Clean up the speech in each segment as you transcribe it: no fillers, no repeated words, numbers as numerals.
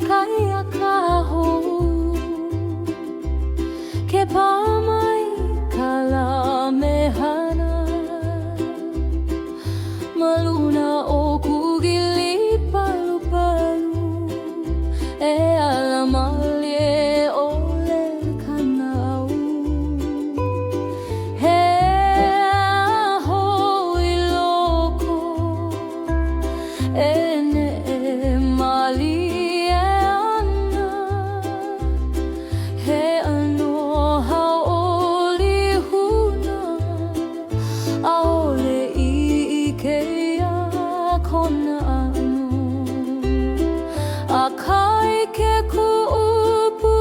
kaya kaho ke pamai kalamehana maluna o kugili palu-palu e alamalie ole kanau he aho iloko ene mali Akai ke kuupu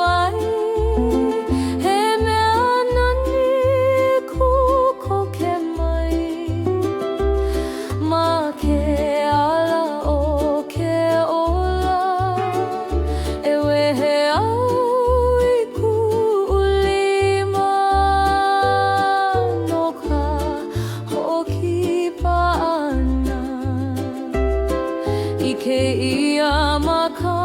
ai he mea nani kuko ke mai ma ke ala o ke ola e wehe au I ku'ulima no ka hoki paana I ke ia maka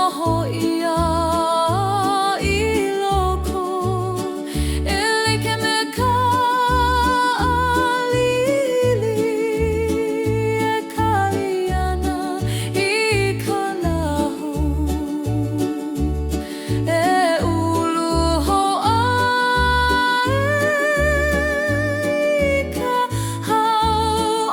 noho ia I loko E like me ka alili E kaliana I ka lahu E ulu hoa I ka hauʻoli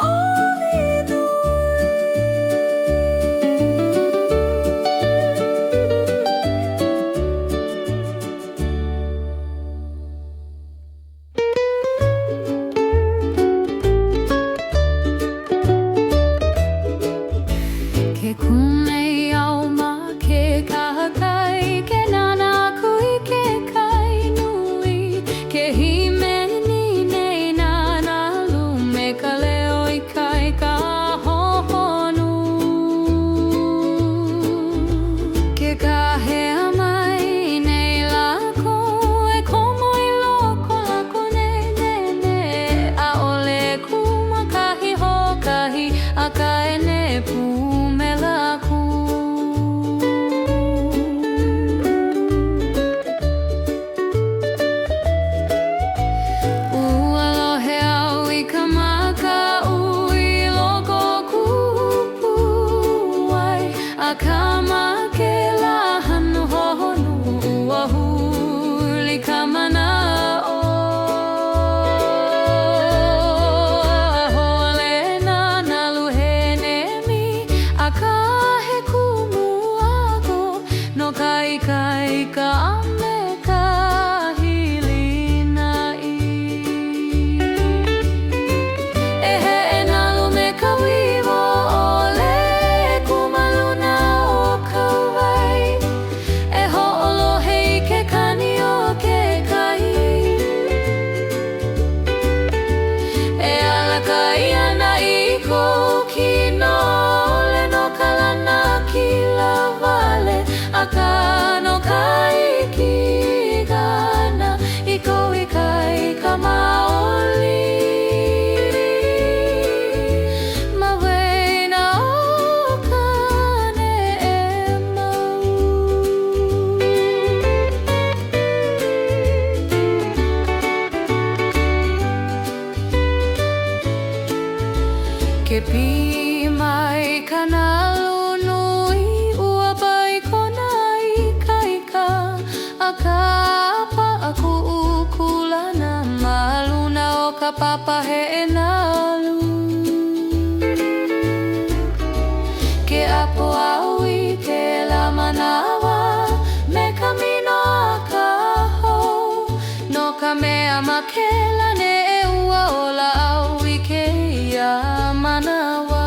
Ke kumei au ma ke kahakai Ke nana kui ke kai nui Ke himeni nei nana lume ka leo I kai ka hohonu Ke kahea mai nei lako E komo I loko lako ne A ole kumakahi hokahi A ka ene pu Kama ke la hanu hohonu ua huli kamana o Hole na naluhene mi A ka he kumu ako No kai kai ka ame ka hilina I E he e nalu me ka wiwo ole kumaluna Akano kai ki gana Iko I kai ka maoli Mawena o kane e mau Ke pi mai kana Aku ukulana maluna o ka papa he e nalu Ke apo aui ke la manawa Me ka mino a ka ho No ka mea makela ne e ua o la aui ke ia manawa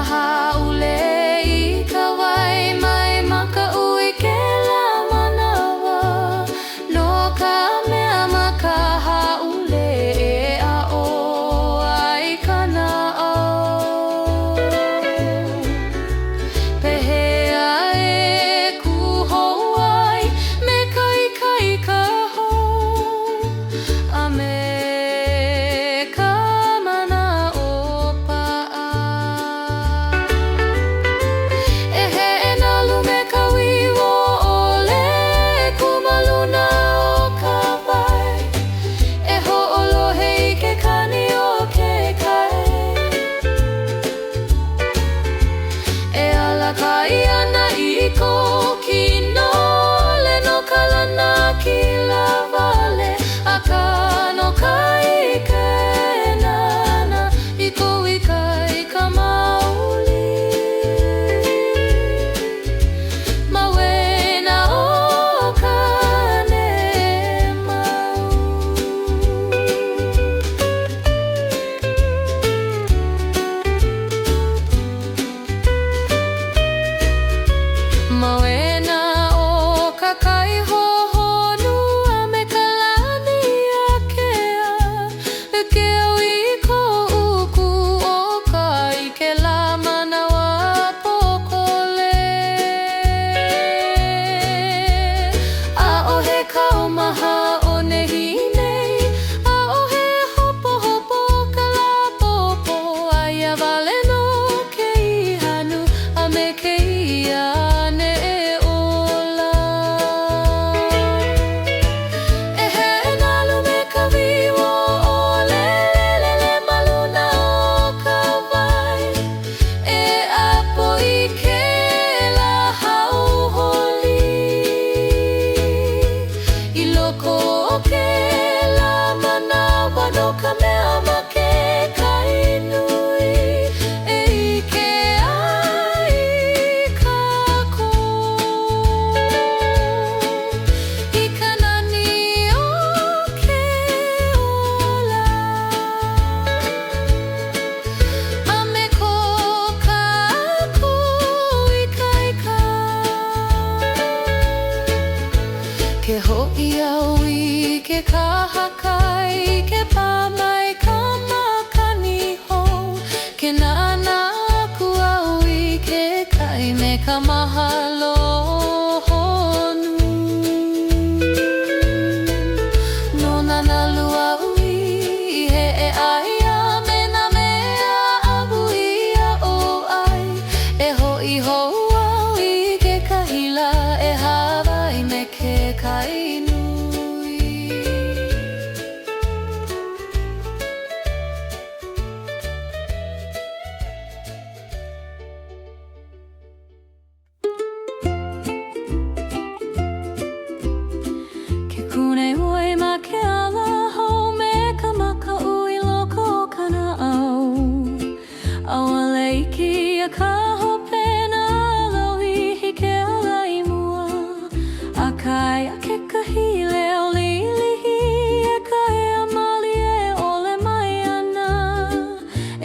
Haule I ka wai mai maka ui ke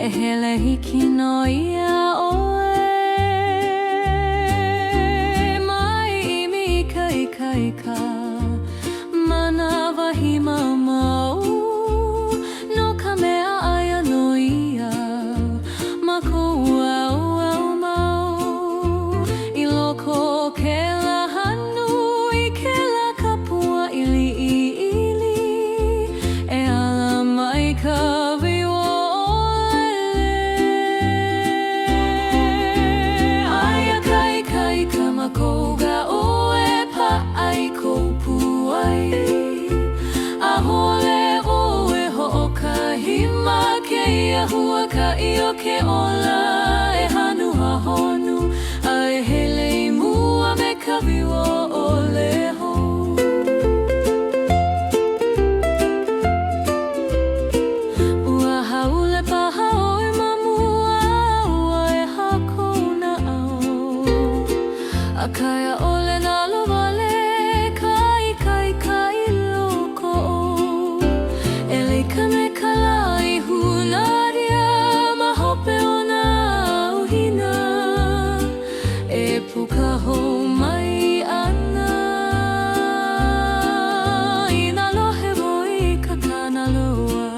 e hele hiki no ia oe. Mai imi ika manawa hi mau no ka mea aia no ia ma kou au mau i loko ke lahanu i ke la kapua ili e ala mai ka viwo aia kai ka ma kou ga oe pa ai kou puai ahole oe ho'okahima ke ia hua ka io ke ola e hanu hahonu a e hele I mua me ka viwo o leho. Ua haule paha oe mamua ua e hako na au a kaya ole na lovale kai loko e leika me ka lai hunaria ma hope o na auhina e puka hou mai ana I na lohe moi ka kanaloa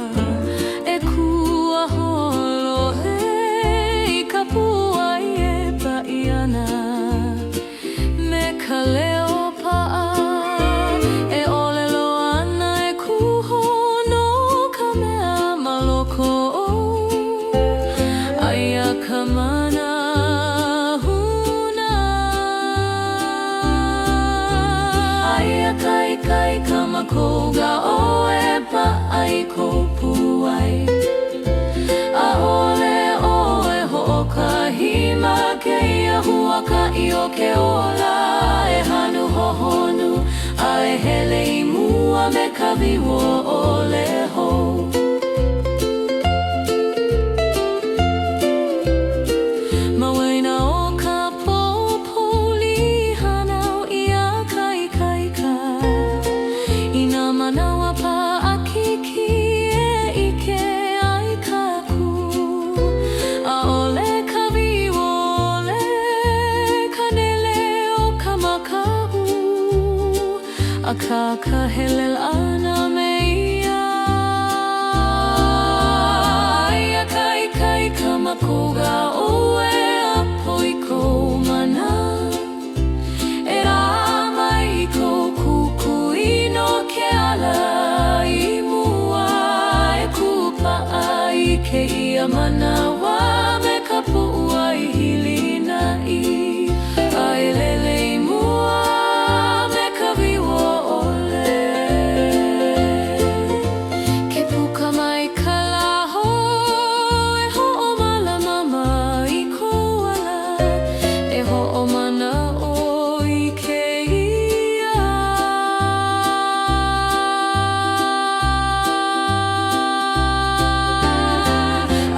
e kua holohe I ka pua I e pa'i ana me ka leo pa'a e ole loa ana e kuho no ka mea maloko aia ka mana aia kai ka makou ga oe pa ai kou puai a ole oe ho'okahima ke ia hua ka io ke ola e hanu hohonu a e hele I mua me ka viwo o leho. Mawaina o ka popoli hanau ia kai I nā manawa pa a kiki e ike ai kaku a ole ka viwo ole ka nele o ka makahu a ka helel ana me ia aia kai ka makou ga oe a poi kou mana e rā mai I kou kukuino ke ala I mua e kupa'a I ke ia manawa me ka pu'ua I hilina a e lele I mua me ka viwo ole ke puka mai ka laho e ho'omalama mai I kou ala e ho'omana o I ke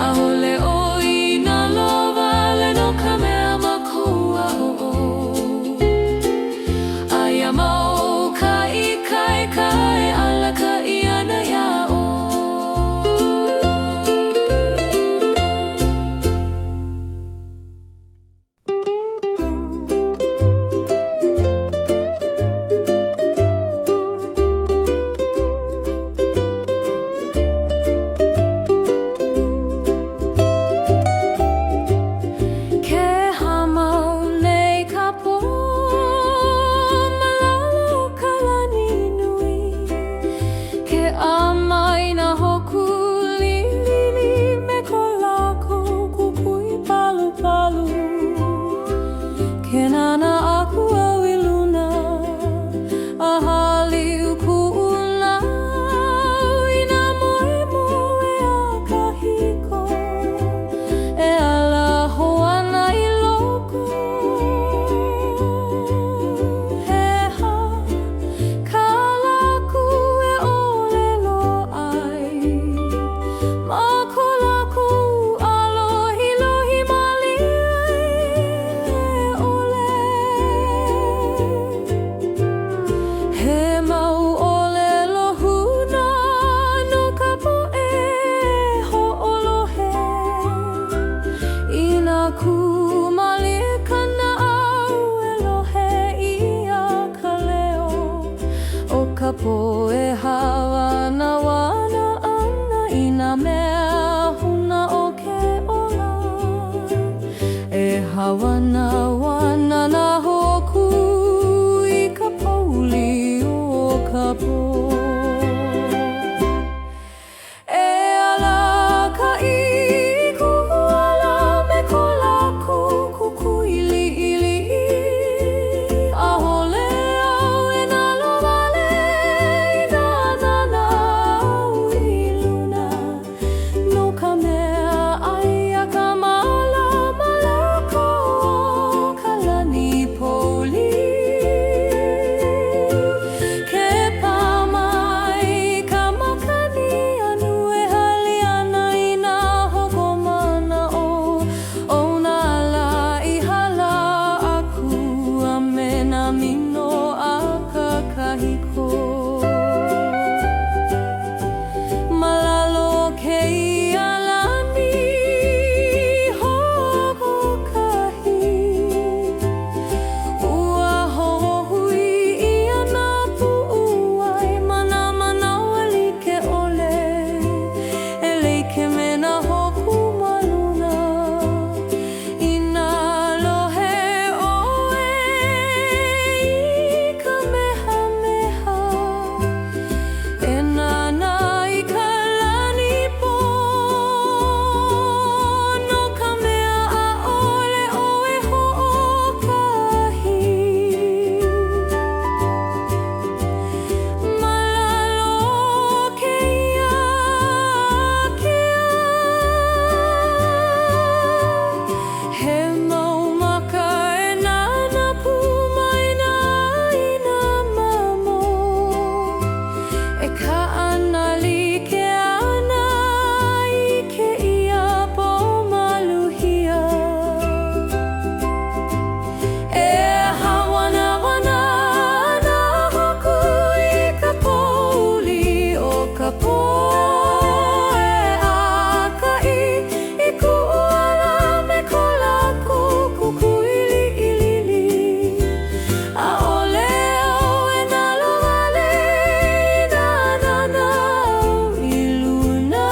ahole o I nā lova po. E ala ka I kuala me ko lako kukuili ili a hole au e nalo wale I na au I luna no ka mea ai a ka mala malako ka lani poli ke pa mai ka makani anu e hali ana I na hoko mana o na la I hala aku a me na mino a ka kahiko malalo ke ia lani hoko kahi ua hohui ia na pu'uai mana wali ke ole e leike me na hoku maluna I na lohe oe I ka mehameha e nana I ka lani po no ka mea a'ole oe ho'okahi malalo ke ia he mau maka e nana pu mai na I na mamo e ka ana like ana I ke ia po maluhia e hawana na hoku I ka pouli o ka po e aka I kuala me ko lako kukuili ili a ole au e nalo wale I na au I luna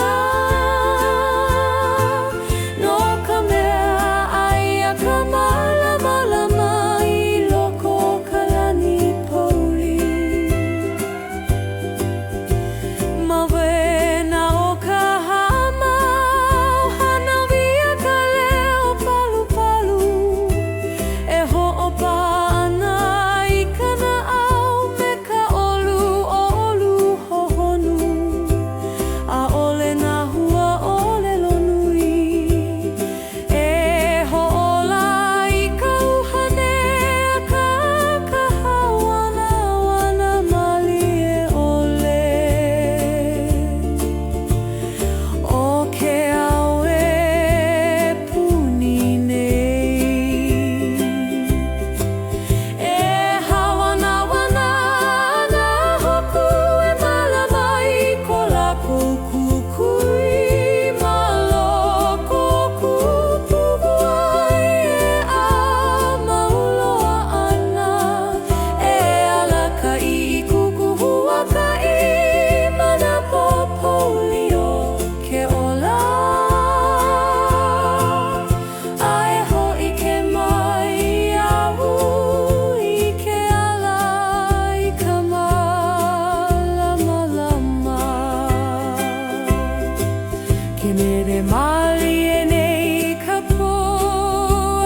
no ka mea ai a ka malama I loko ka lani poli mawena o ka hama hana wia ka leo palu e ho'opa ana I kana au me ka olu hohonu a ole na hua ole lonui e ho'ola I ka uhane a ka hawana mali e ole o ke au e puni nei e hawana na hoku e malama I ko lako kukui maloko kupugu ai e a mauloa ana e ala ka I kukuhua ka I mana popolio ke ola ai ho'i ke mai awu I ke ala I ka malama ke mere mali e nei ka po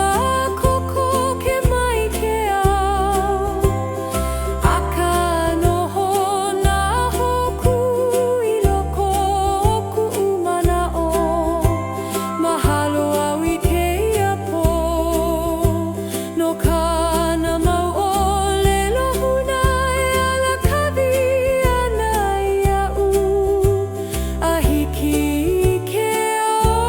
a koko ke mai ke au a ka noho na hoku I loko o ku'u mana'o mahalo au I keia po no kana mau ole lohuna e ala kawi ana ia'u a hiki ke o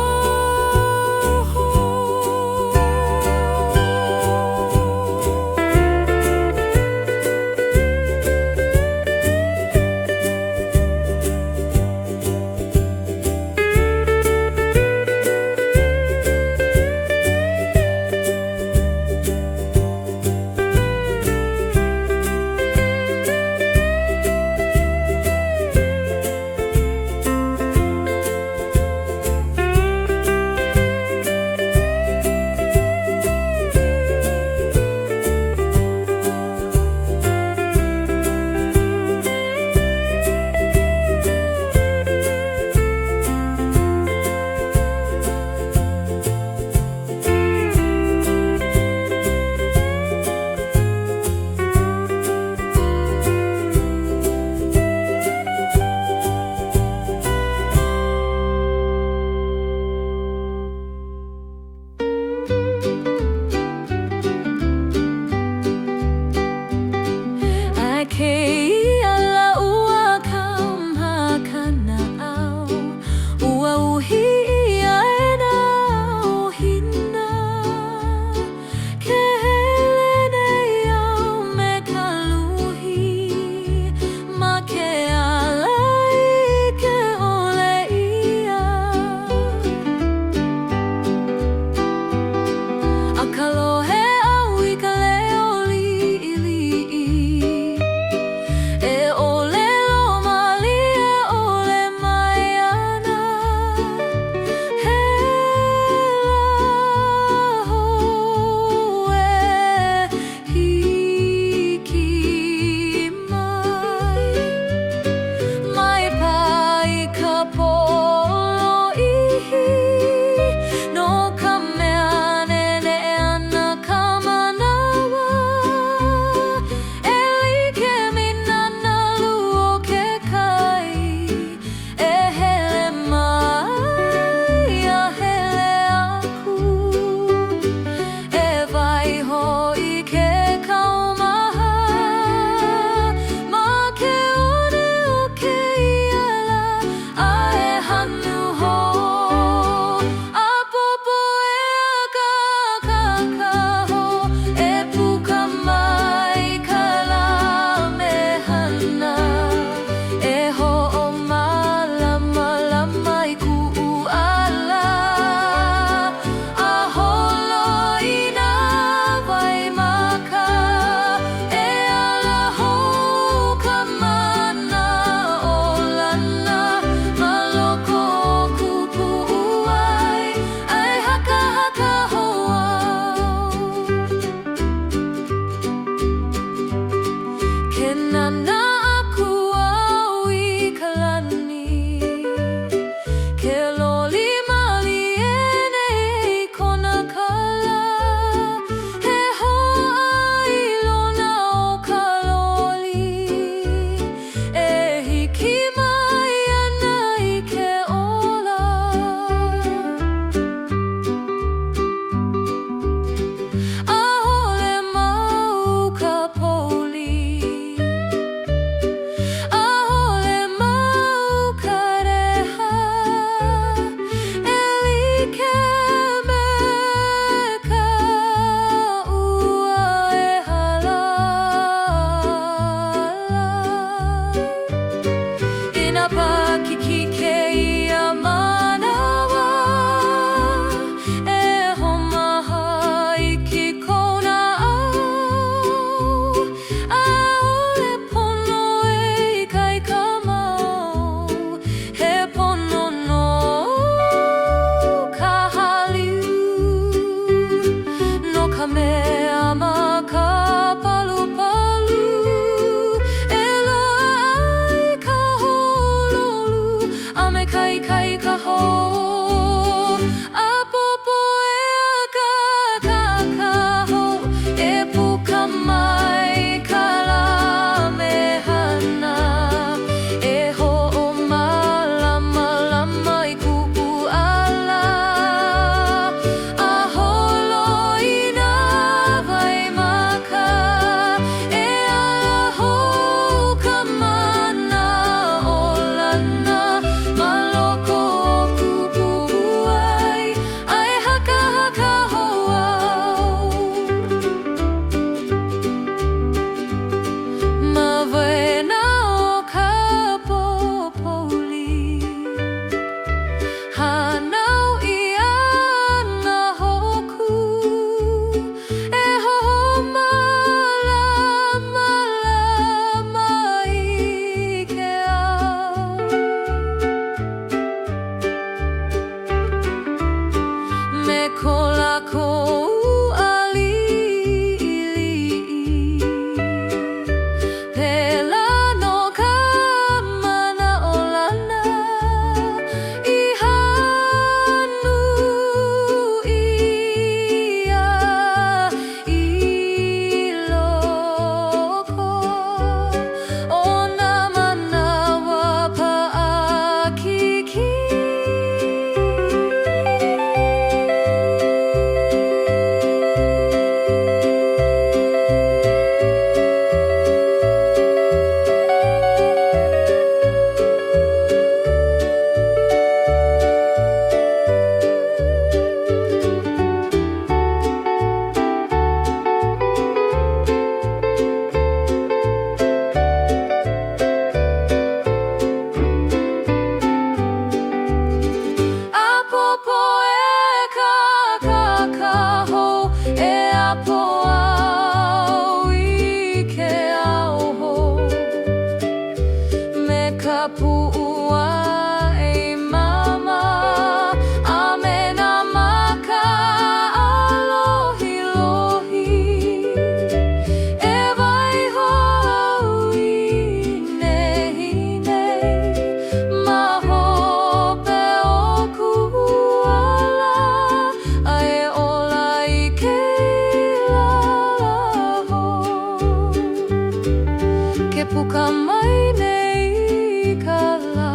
pukamai nei ka lā.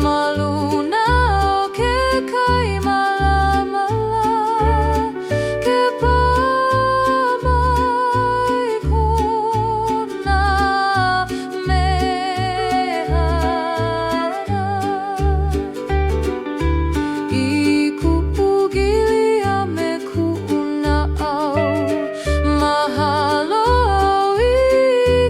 Ma luna o ke kai malamala, ke pā mai kona mehana. I kupu gilia me ku'una au, mahalo au I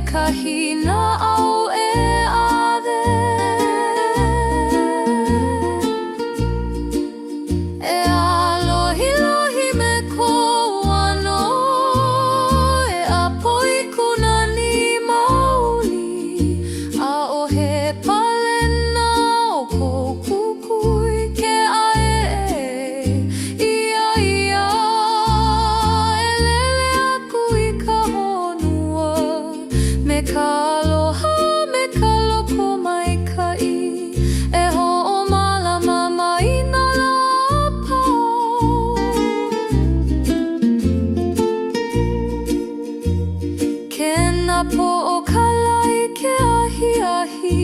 kahina au e ave e alohi lohi me ko ano e apoi kuna ni mauli a o he palena o ko kukui ke ae ia ia e lele aku I ka honua me ka aloha me ka loko mai kai e ho'omālama mai nā lapau ke na po'okalai ke ahi ahi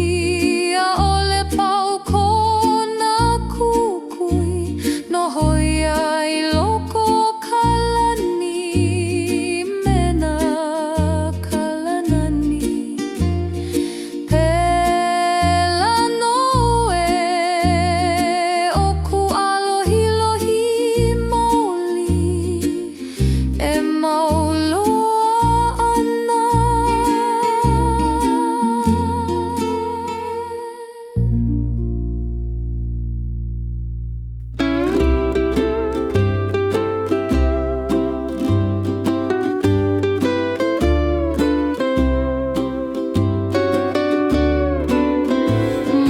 a ole pau kona kukui noho ia I loko kalani me nā kalanani pela no e o ku alohi lohi maoli e mauloa ana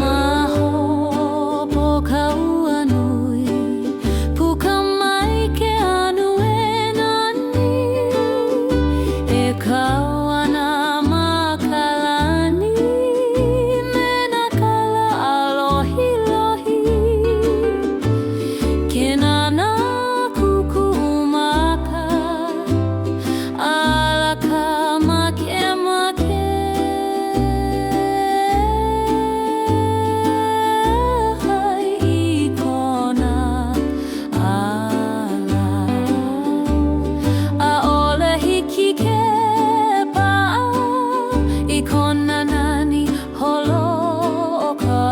Maho po ka ua nui puka mai ke anu e nani e kau ana makalani me na kala alohi lohi ke nana kuku umaka alaka make make hai I kona ala a ole hiki ke pa'a I kona nani holo o ka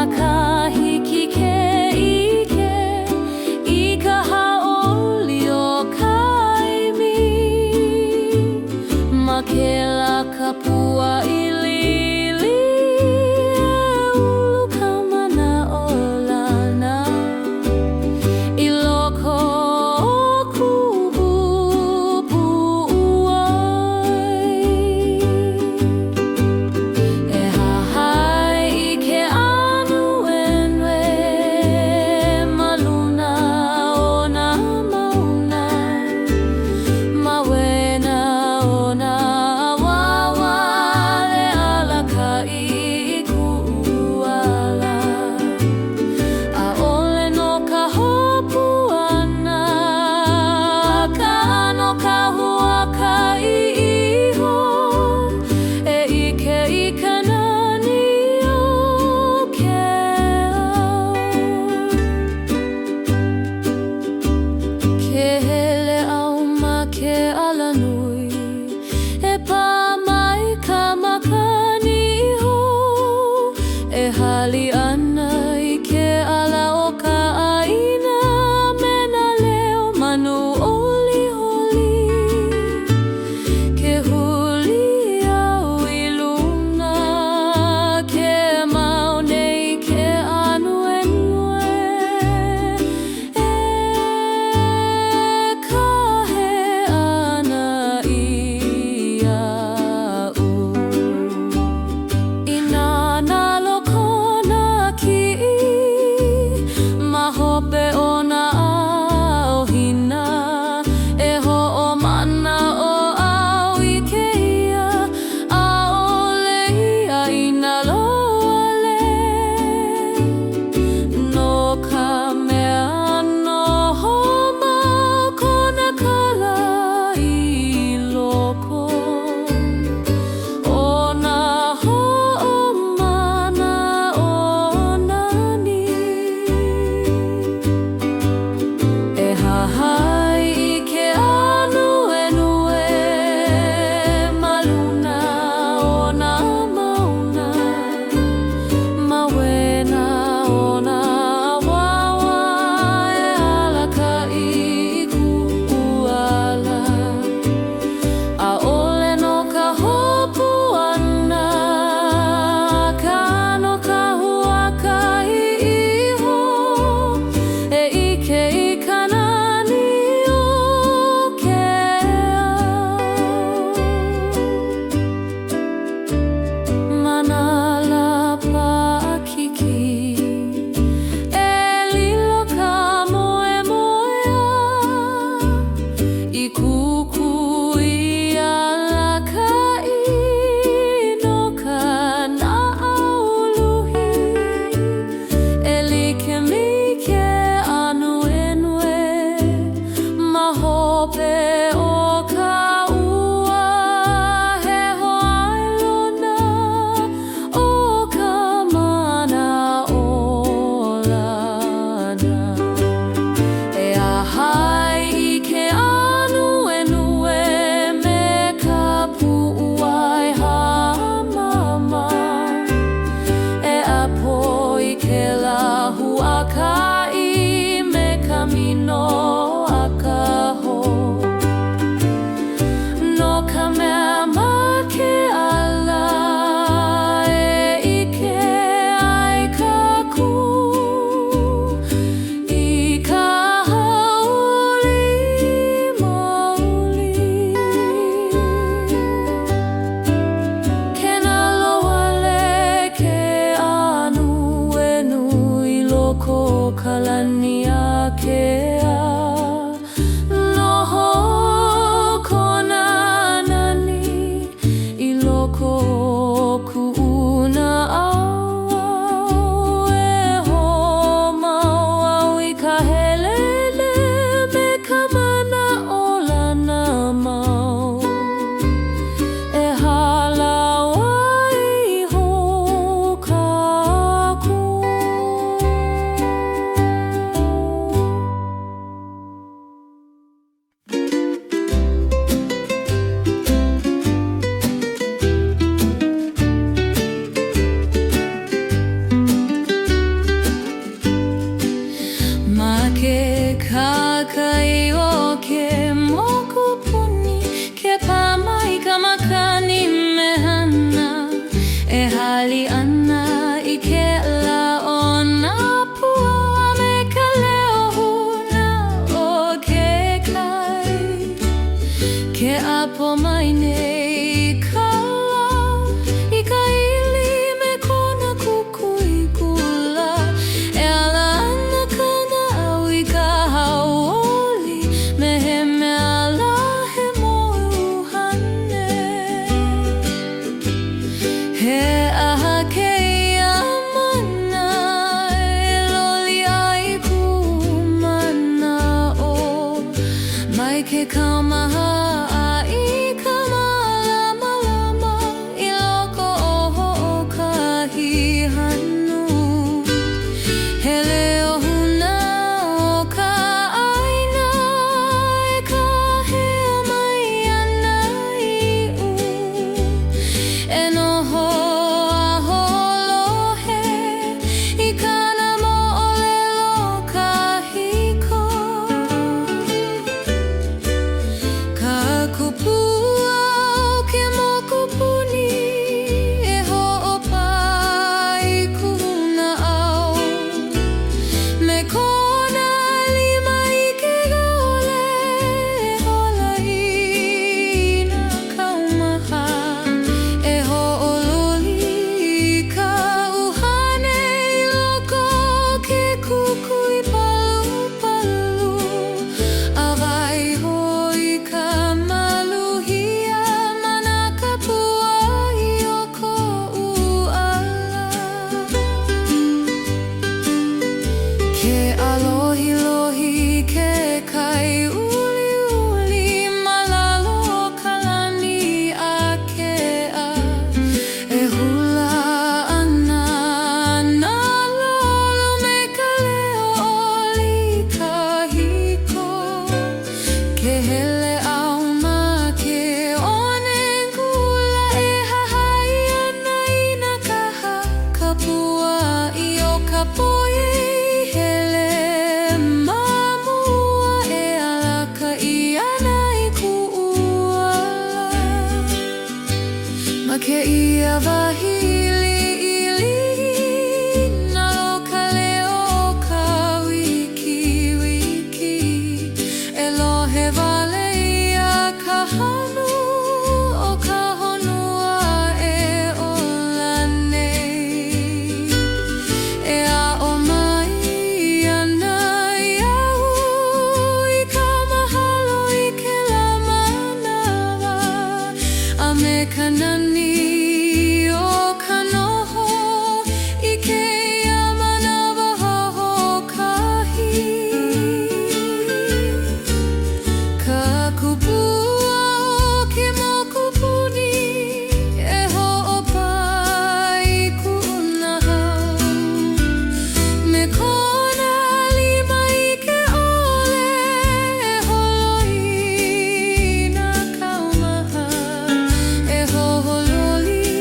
a ka hiki ke ike I ka haoli o kaimi ma ke la kapua I lili e ulu ka mana o lana I loko o kupu uai e hahai I ke anu enwe ma luna o nā mauna ma wena o nā wawale kaumaha ai ka malama I loko o kahi hanu. He leo huna o ka aina e ka hea mai ana iu. E noho a holohe I kana mo'olelo kahiko. Ka kupua o ke mokupuni e ho'opa I kuna au. Me kona lima I ke gaole e holahi na kaumaha. E ho'ololi I ka uhane I loko ke kukui palu. Awaiho I ka maluhia mana kapua I o ko'u ala. Ke alohilohi ke kai uliuli malalo ka lani a ke'a. E hula ana na lolo me ka leo oli kahiko. Ke hele au ma ke one kula e hahai ana I na kaha kapua I o ka poe hele mamua e alaka I ana I ku'uala. Ma ke ia wahili na loka leo o ka wiki. E lohe wale ia ka hanu o ka honua e ola nei. E a'o mai ana iau I ka mahalo I ke la manawa. A me ka nani o ka noho I ke ia manawa ho'okahi. Ka kupua o ke mokupuni e ho'opa I kuna hau. Me kona lima I ke ole e holohi na kaumaha. E ho'ololi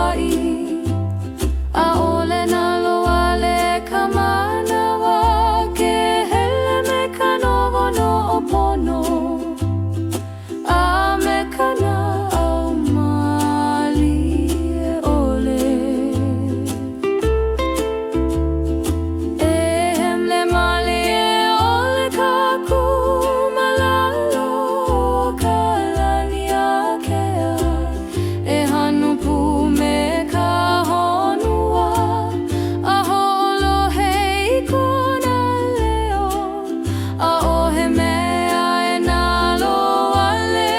Hawaii. A'ole na lo'ale ka manawa, ke hele me ka noho no opono. A me kana au mali e 'ole. E hemle mali e 'ole ka kumalalo ka lani akea. E hanu pu me ka honua, a ho'olohe I kona leo. A 'ohe mea e nā lo'ale,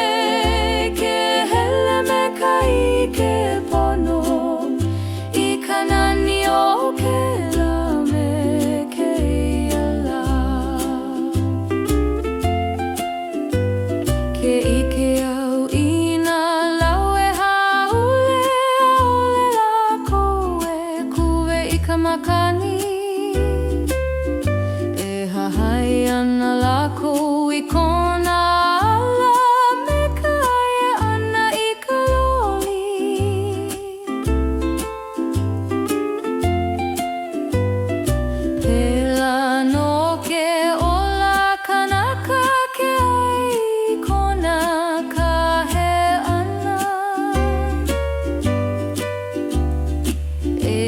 ke hele me ka ike pono. I ka nani o ke la me keia la. Ke ike au I nā lau e haole, 'a'ole lākou e kuwe I ka makani. E hahai ana lākou I kona ala, me ka aia ana I ka loli. Pela no ke ola kanaka ke ai kona kahe ana. E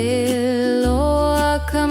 loa ka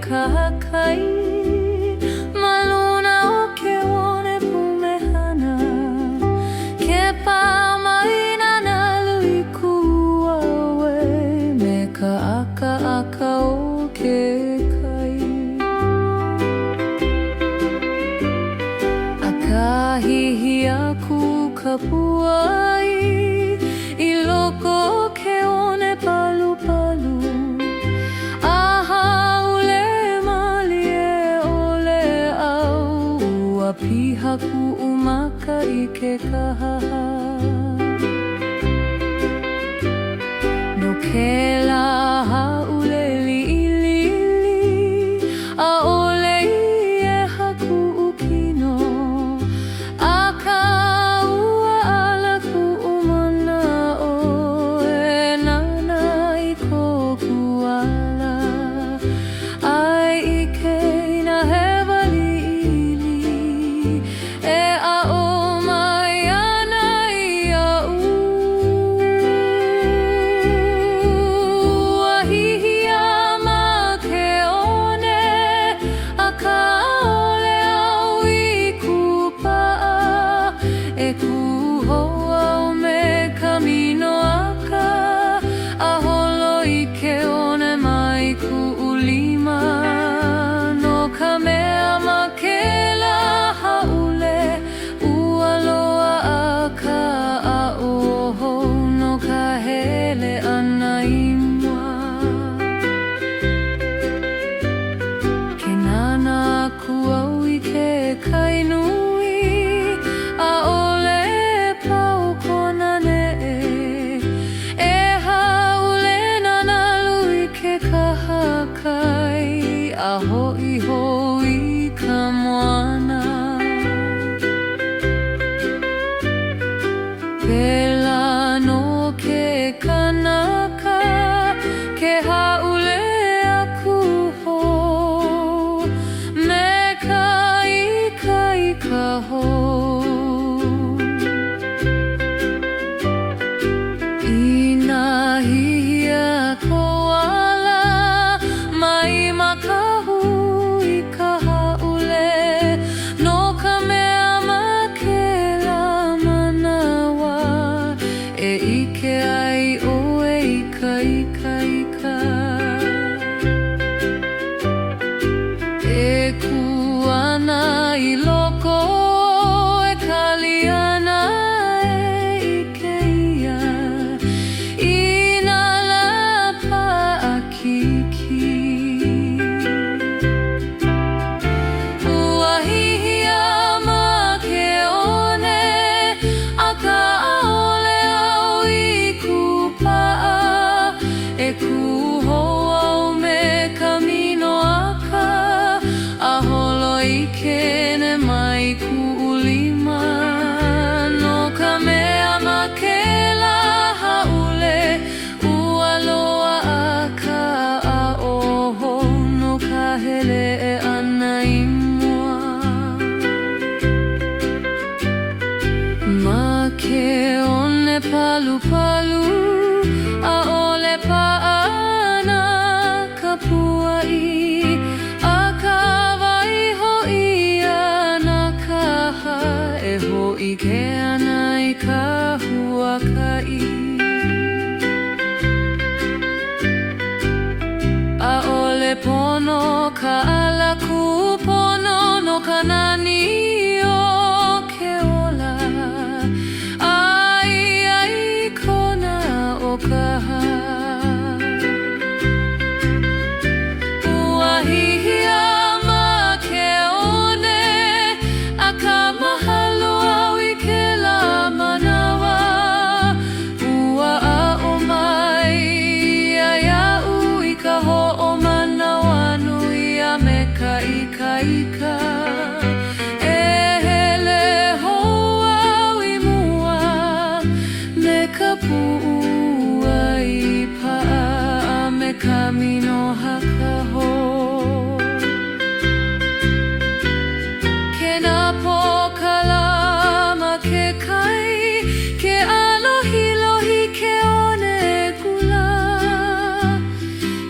Kakai maluna o ke one pumehana ke pamaina na lui kuawe me ka aka o ke kai akahihi aku ka puai I loko o ke one palu piha ku umaka I ke kahaha no ke la haule li'ili a ole I haku ukino a ka ua ala ku umana o e nana I koku ala ai I ke na hewa hoi ka moana pela no ke kanaka ke haule aku ho me ka ho ina hia koala mai maka e kuana I loko e kaliana e ike ia ina lapa akiki uahihia ma ke one a ka aole au I kupaa e kuho au me kamino aka a holo I kene mai ku'ulima no ka mea ma ke la haule ua loa a ka a oho no ka hele e ana I mua ma ke one palu a ole paana ka puai e hoi ke ana I ka huakai a ole pono ka ala ku pono no ka nani o ke ola ai kona o kaha uahihia ma ke one a ka mahalo au I ke la manawa ua a o mai a ia'u I ka ho'o manawa nui a me ka ika e camino hakaho Ke napo kalama ke kai Ke alohi lohi ke one kula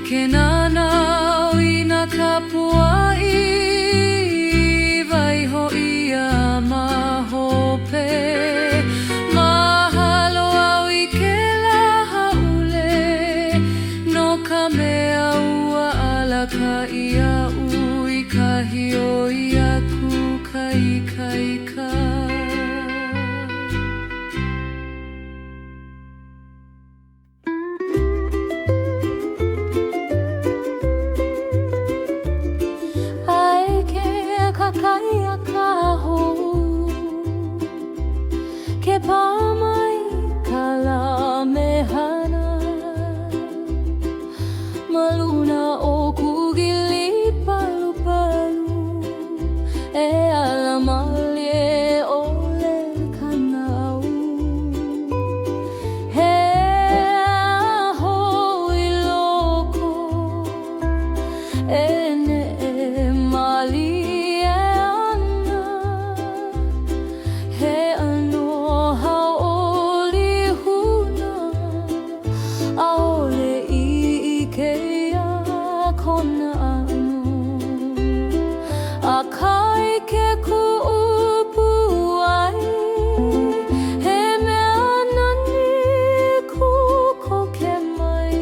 Ke nanau I na kapuai Vai hoia mahope Mahalo au I ke lahaule No ka mea ua ala ka ia ui kahi o iaku kaika Ai ke kakaia ka hou Ke pamai ka la mehana Maluna o kugili palu palu E ala malie ole kanau He aho I loko E ne mali e ana He ano haoli huna Aole I ke ia kona ano A kai ke kuupu ai He mea nani kuko ke mai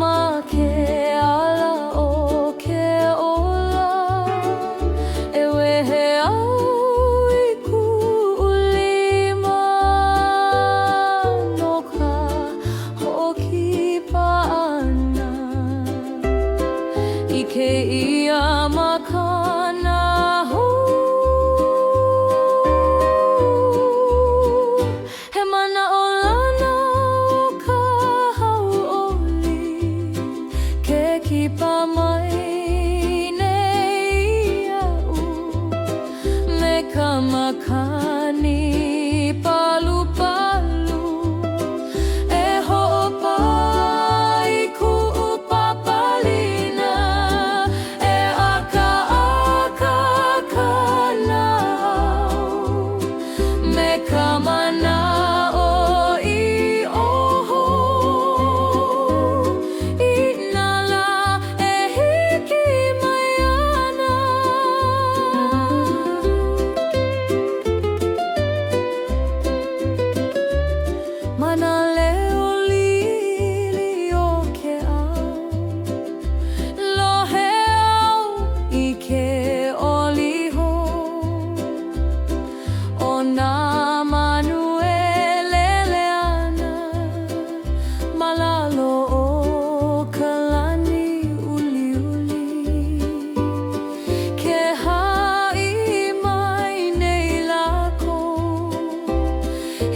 Ma ke ala o ke ola E wehe au I kuulima No ka hoki paana I ke ia makana He mana o lana o ka hauoli Ke kipa mai nei iau Me ka makani palu palu E ho'opa I ku'u papalina E aka kanau Me ka mana'o I oho I nala e hiki mai ana Mana leo lili o ke au Lohe au I ke oliho O nā manu e lele ana Malalo o ka lani uli uli Ke ha'i mai nei lako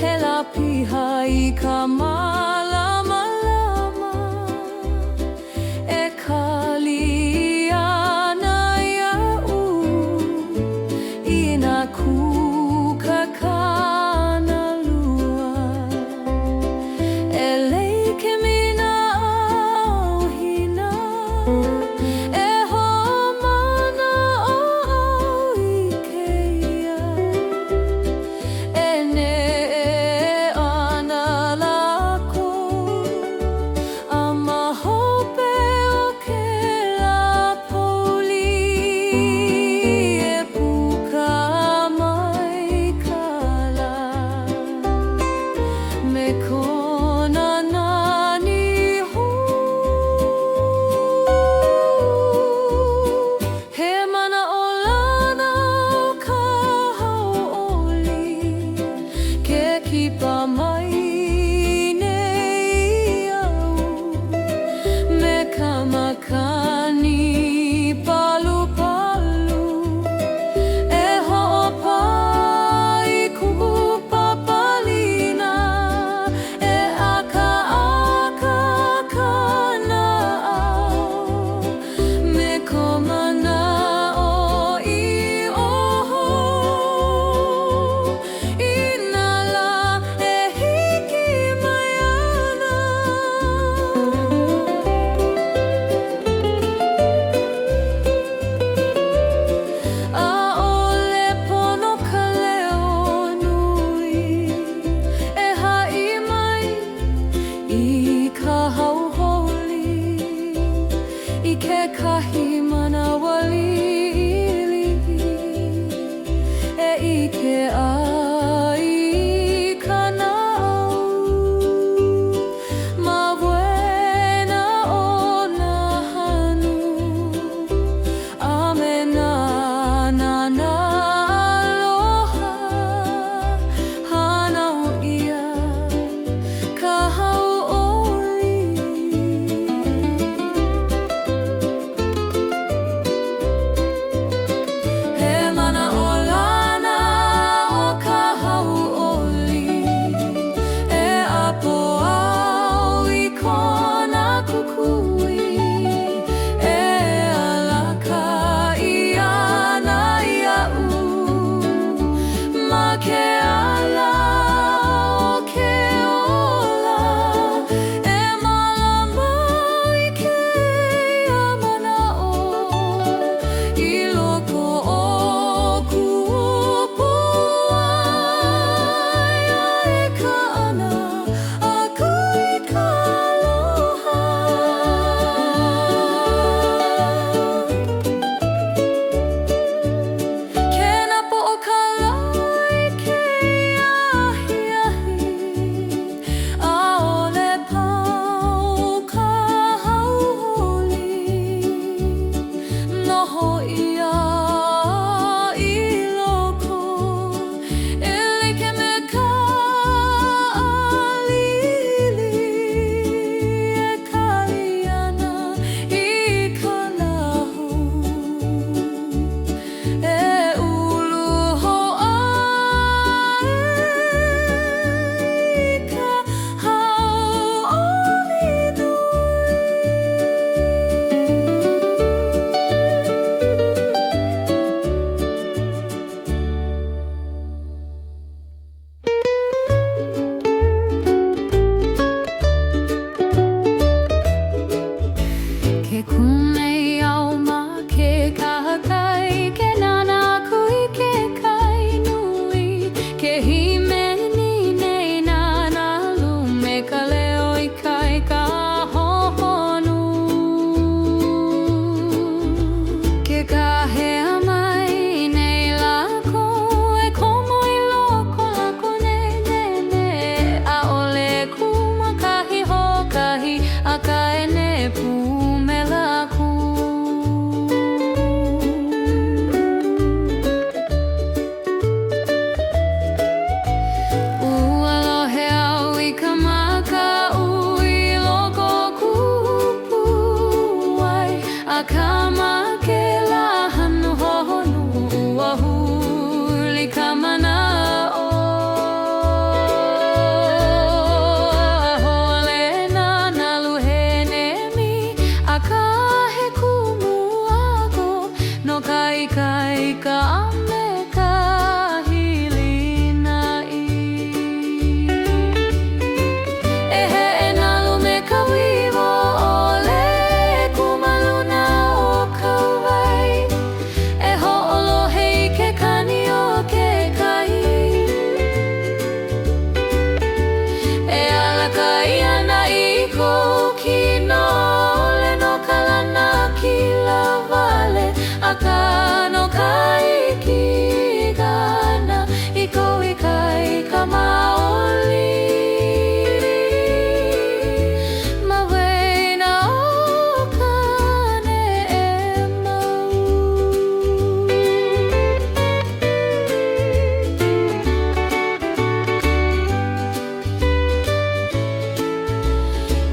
He la piha I ka malama lama E kali ana ia'u I nā kuka kana lua E lei ke mina au hina E hoa mana o au I ke ia E ne ana lako A mahope o ke lapoli E puka mai kala Me kona nani He mana o lana o ka hauoli Ke kipa mai nei iau Me ka makani palu palu E ho'opa I ku'u papalina E aka kanau Me ko mana'o I oho I nala e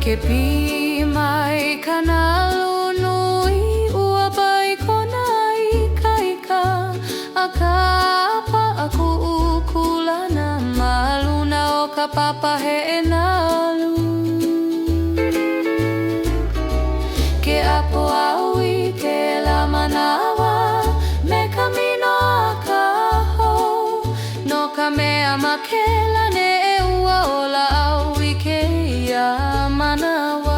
Ke pi mai kana lunui ua bai kona ika a ka pa aku ukulana maluna o ka papa he nalu ke apo au I ke la manawa me ka mino a ka hou no ka mea makela ne e ua ola au I ke ia manawa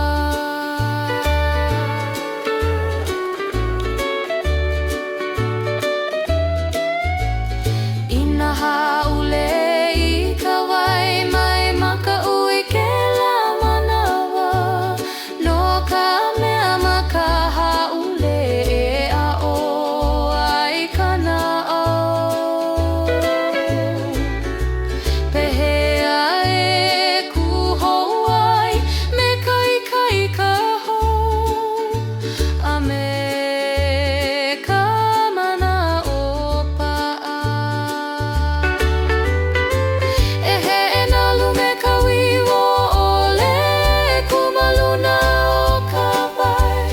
Ina haule I ka wai mai maka ui ke la manawa no ka mea maka haule e a o ai kana au Pehea e kuhou ai me kai ka hou a me ka mana o pa'a E he e nalu me ka wiwo ole kumaluna o ka wai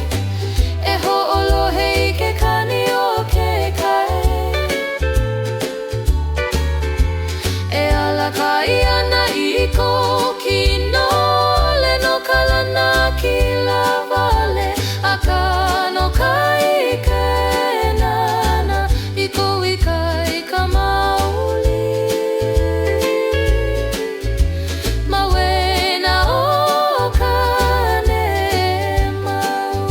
E ho'olohe I ke kani o ke kai E ala kai ana I ko kino le no kalana ki la vale a ka no kai ke nana I ko I kai ka mauli Mawena o ka ne mau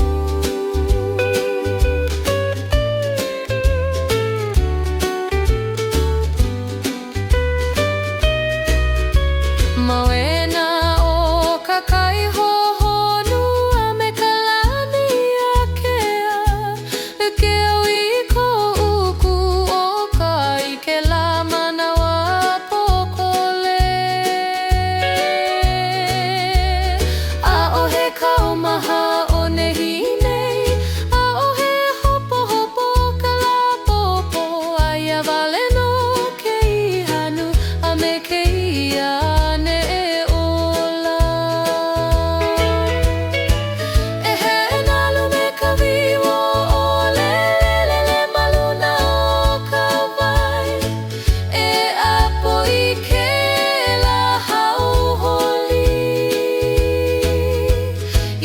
Mawena o ka kai hohonu a me ka lani a kea Ke au I ko uku o kai ke la manawa pokole A o he kaumaha o nehine A o he hopo ka la popo Aia wale no ke ihanu a me ke ia ne e ola E he nalu me ka wiwo ole lele maluna o ka wai E apo I ke la hauholi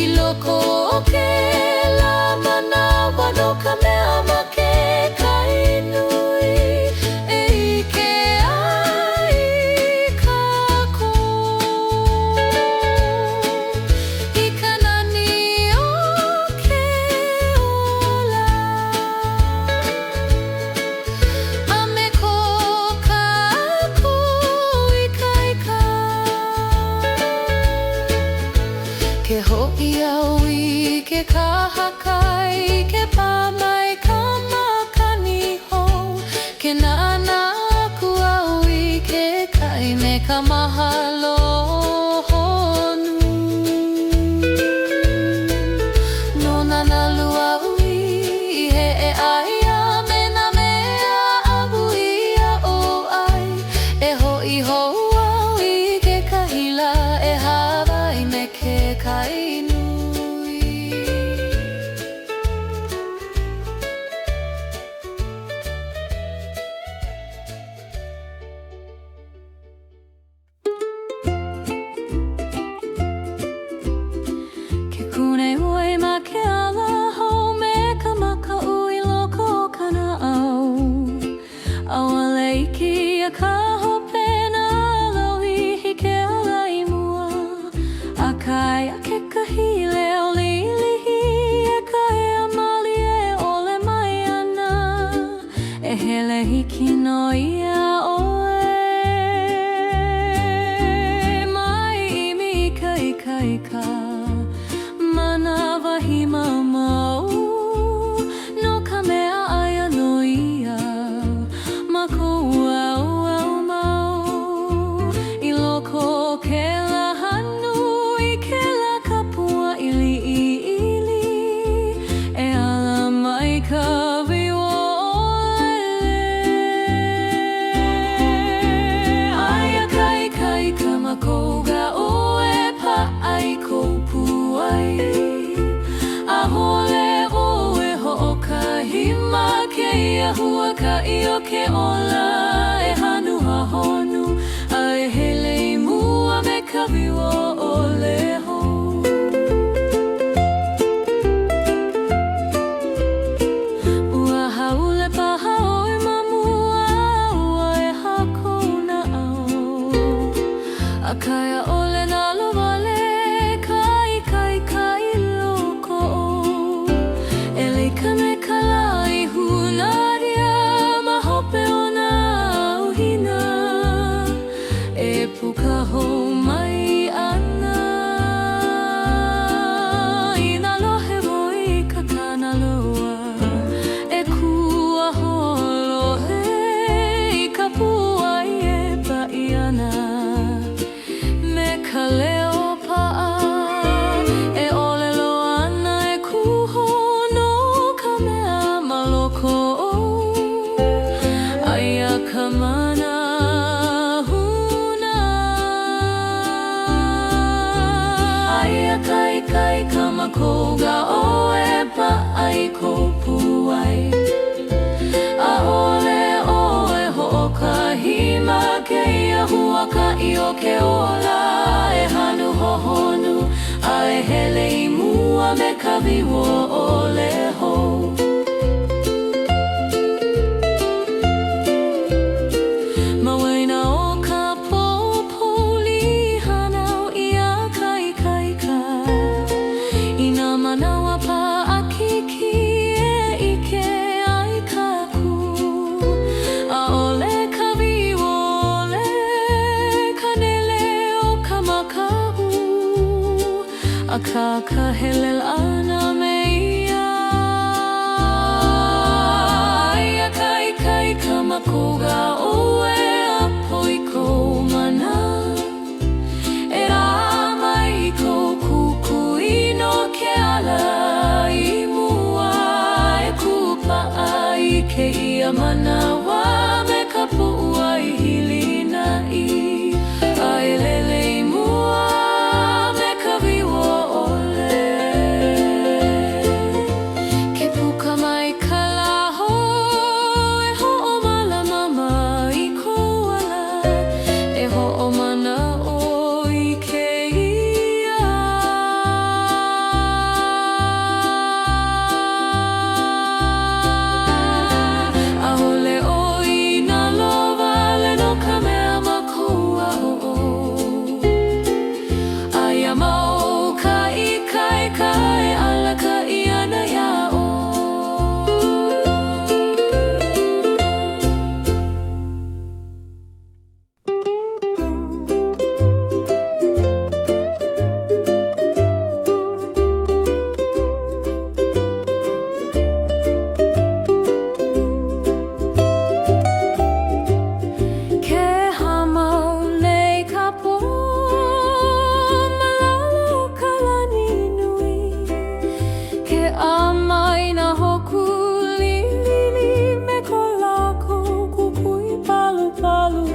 I loko o ke la manawa no ka mea ma ke kai nui E I ke ai ka ko I ka nani o ke ola A me ko ka aku I kai ka Ke ho'i au I ke kahakai ke pā mai ka makani hou Ke nana aku au I ke kai me ka mahalo honu No nana lua ui he e ai a me na mea abu I a o ai E ho'i hou au I ke kahila e hawai me ke kai nui Ke kune ui ma ke ala hou me ka maka ui loko o kana au Awale iki a ka hopena alohi hi ke ala I mua A kai a ke kahile o lilihi E ka e amali e ole mai ana E hele hiki no ia oe Mai imi ika Manawa hi mau No ka mea aia no ia Ma kou au mau I loko o ke la hanu I ke la kapua ili E ala mai ka wiwo ole Aia kai ka makou ga oe pa ai kou pu keia huaka'i o ke ola e hanu hahonu a e hele I mua me ka wiwo o leho. Ua haule paha oi mamua ua e hako na au a kaia ole na lovale kai kai kai loko e leika me ka lai hunaria ma hope o na auhina e puka hou mai ana I na lohe moi ka kanaloa e kua holohe I ka pua I e pa'i ana me ka leo pa'a e olelo ana e kuho no ka mea maloko aia ka mana huna aia kai kai ka makoga o e pa'a I kou puai a ole o e ho'okahima keia huaka'i o ke ola e hanu hohonu a e hele I mua me ka wiwo o leho. Ma waina o ka popoli hanau I a kai kai ka I na manawa pa'akiki e ike ai kaku a ole ka wiwo ole ka nele o ka makahu a ka helel ana me ia aia kai kai ka makuga o e apo I kou mana e rā mai I kou kukui no ke ala I mua e kupa'a I ke ia manawa me ka pu'ua I hilina I a e lele I mua me ka wiwo ole ke puka mai ka laho e ho'omalama mai kou ala e ho'omana o I keia a hole o I na lovale no ka mea makua o aia mau kai kai kai ala ka I ana ia o ke hamau nei ka po malalo ka lani nui ke amai na hoku lili me ko lako kukui palu palu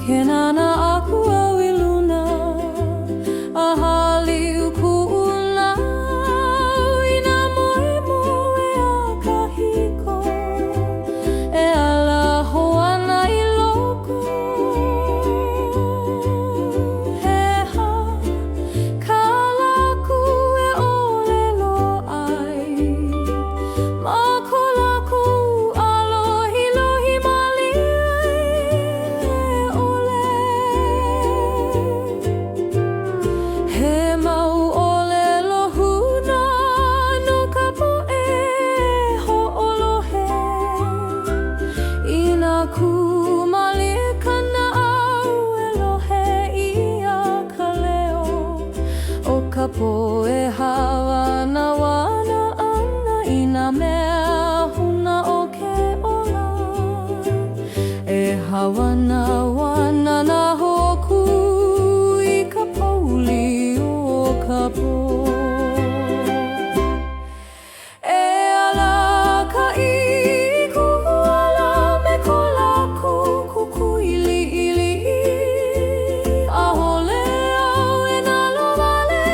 ke nana aku au I luna a hali uku'una I na moe moe a kahiko e ala hoana I loko heha ka laku e olelo ai ma ko laku alohi lohi mali ai e ole he mau olelo huna no ka po'e ho'olohe I na kumali kana au e lohe ia ka leo o ka po'e hawana wana ana I na mea huna o ke ola e hawana wana na hoku I ka pauli o ka po e ala ka I kuala me ko laku kukui li'ili a hole au e na lovale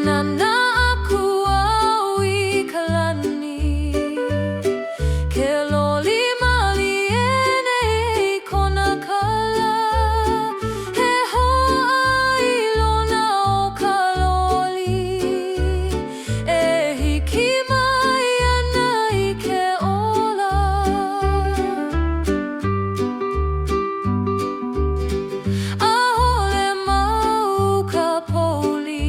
Nana aku au I kalani ke loli mali ene I kona kala he ho'ai lona o ka loli e hiki mai ana I ke ola a'ole mau ka poli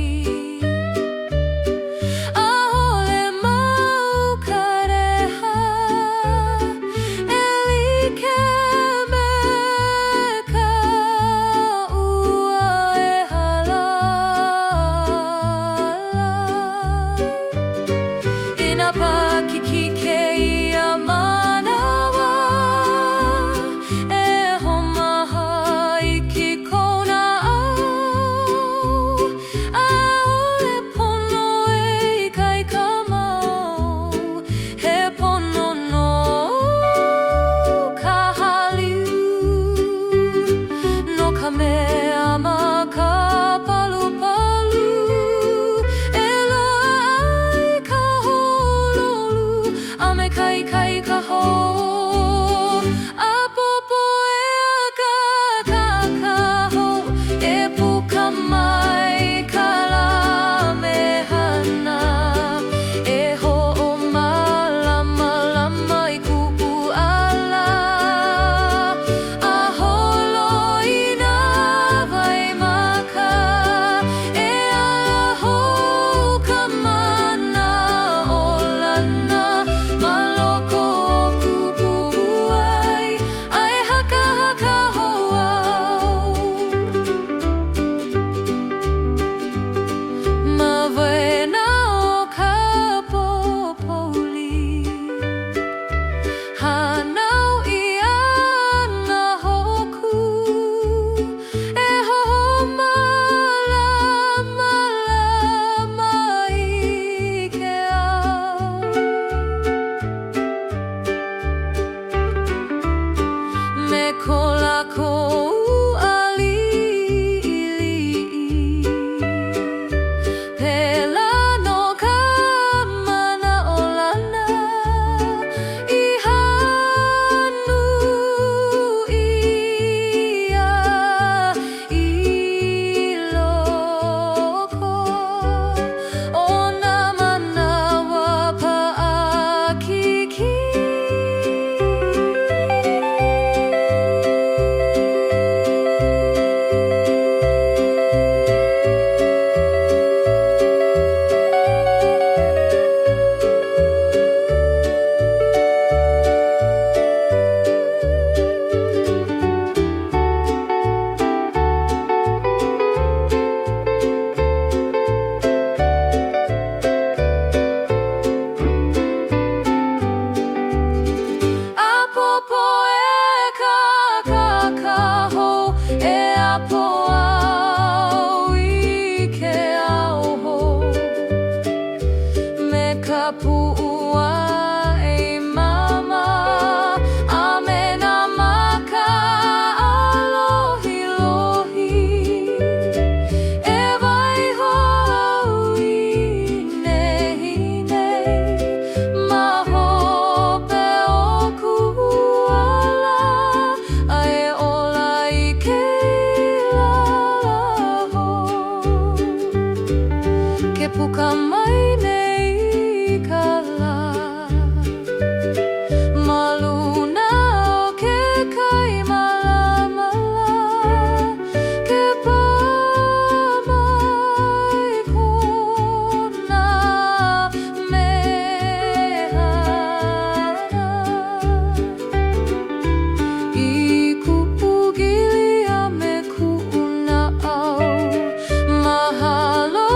Mahalo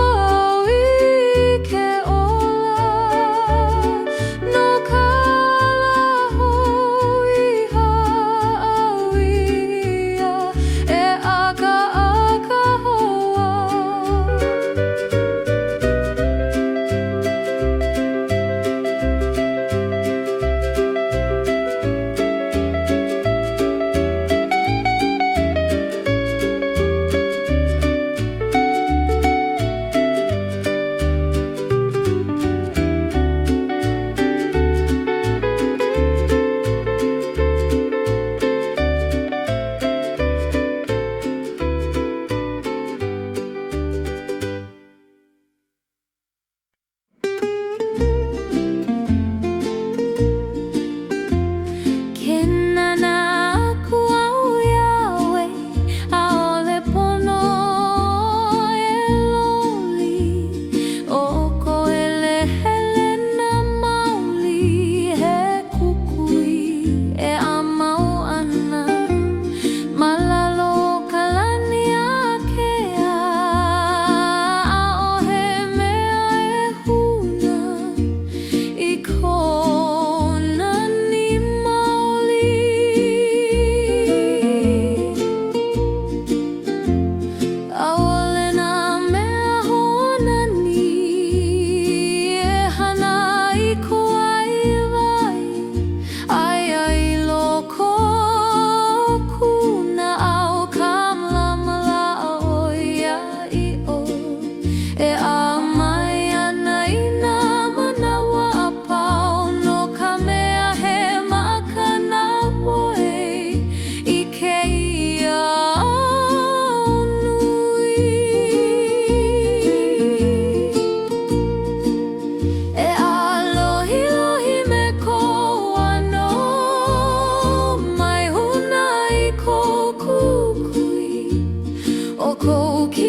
ike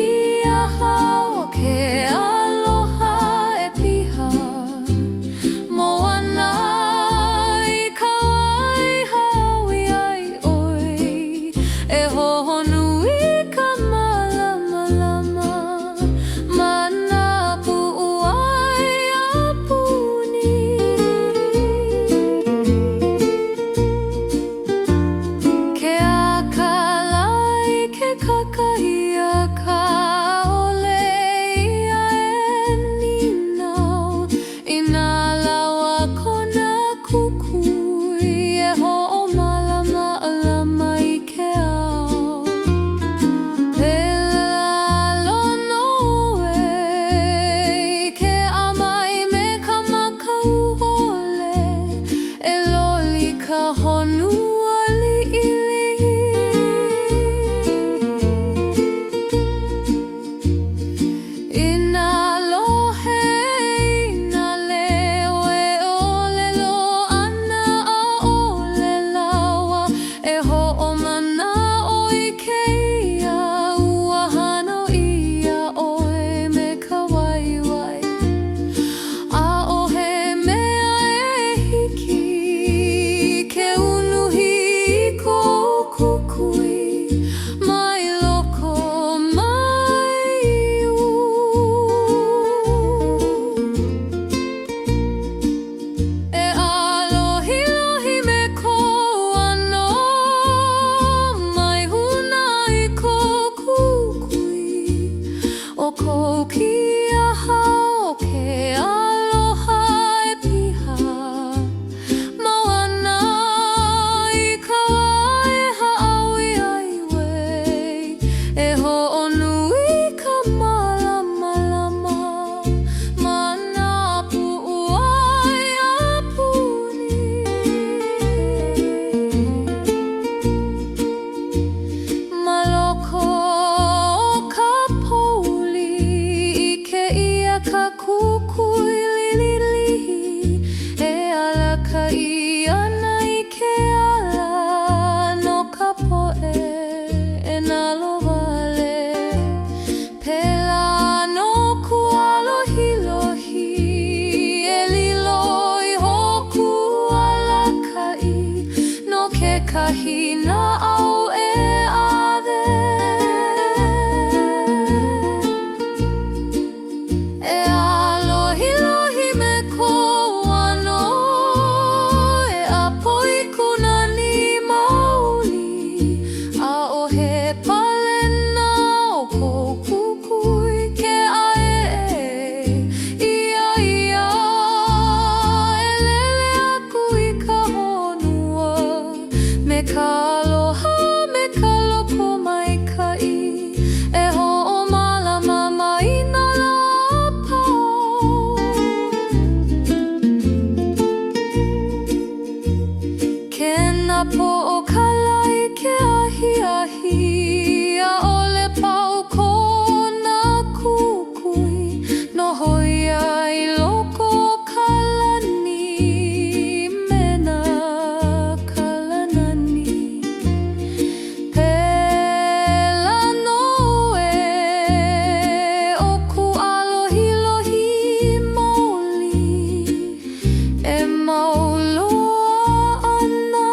kiaha o ke aloha e piha moana I ka waihawi ai oi e hohonui ka malamalama mana pu'u ai apuni ke akalai ke kakahia ka ole ia e ninau I nā lawa kona kukui e ho'omalama alama I ke ao pela lono e ke amai me ka makau ole e loli ka honua li'ili'i I nā lohe I nā leo e olelo ana a ole lawa e ho'omana'o I keia ua hano ia oe me ka waiwai a'ohe mea e hiki ke unuhi I kou kukui mai loko mai iu e alohilohi me kou ano mai huna I kou kukui o kou kiaha o ke aloha e piha moana I ka waihawi ai wei e ho'onui ka malamalama mana pu'u ai apuni maloko o ka pouli I ke ia ka kukui lililihi e alaka I ana I ke ala no ka po'e e nalo wale pela no kualohilohi e lilo I hoku alakai no ke kahina au e ave e alohilohi me kou ano e apoi kunani mauli a'ohe palena o kou kukui ke ae ia ia e lele aku I ka honua me ka aloha me ka loko maika'i e ho'omalama mai nā lapau ke napo o kalai ke ahiahi a ole pau kona kukui no hoia I loko kalani me nā kalanani pela no e o ku alohilohi maoli e mauloa ana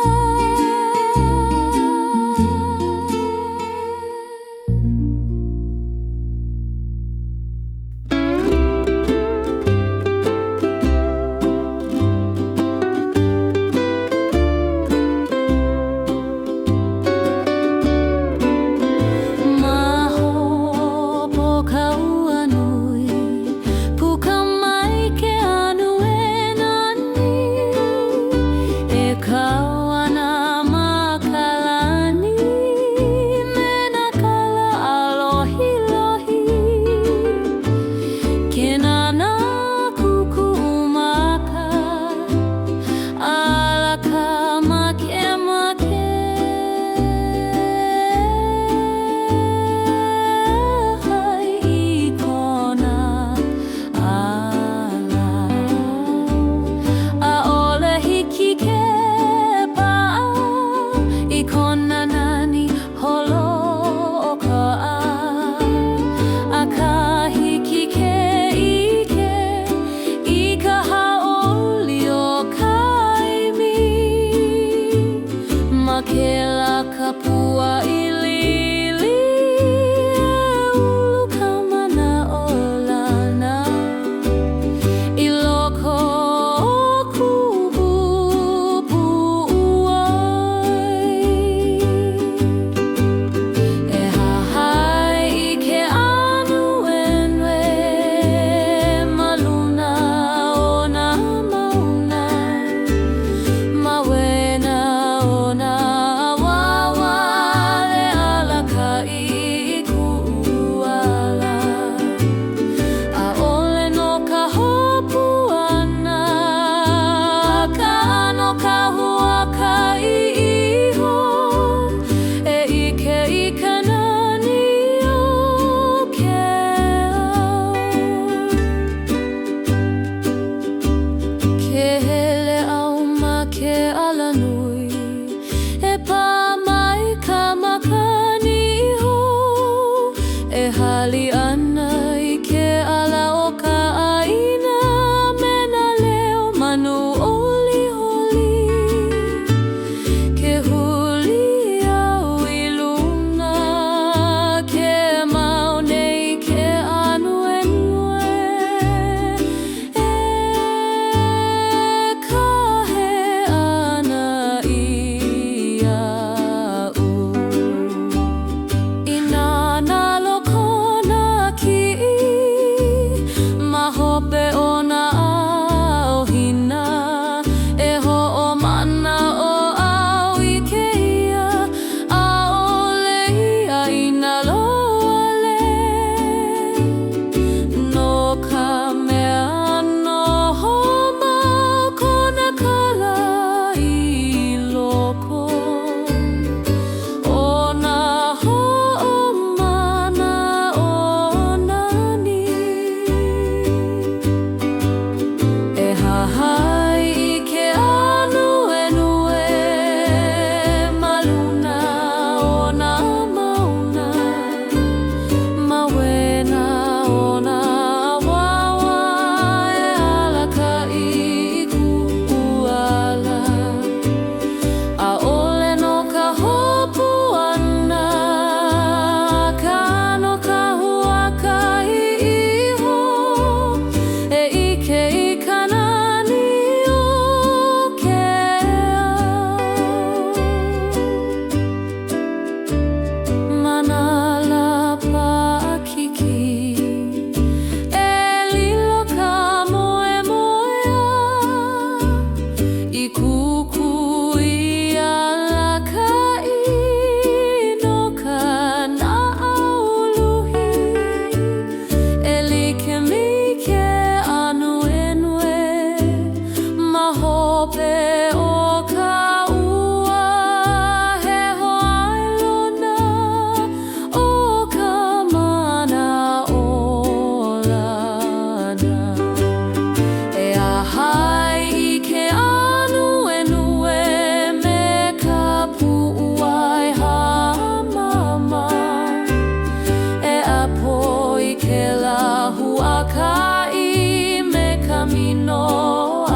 kai me kamino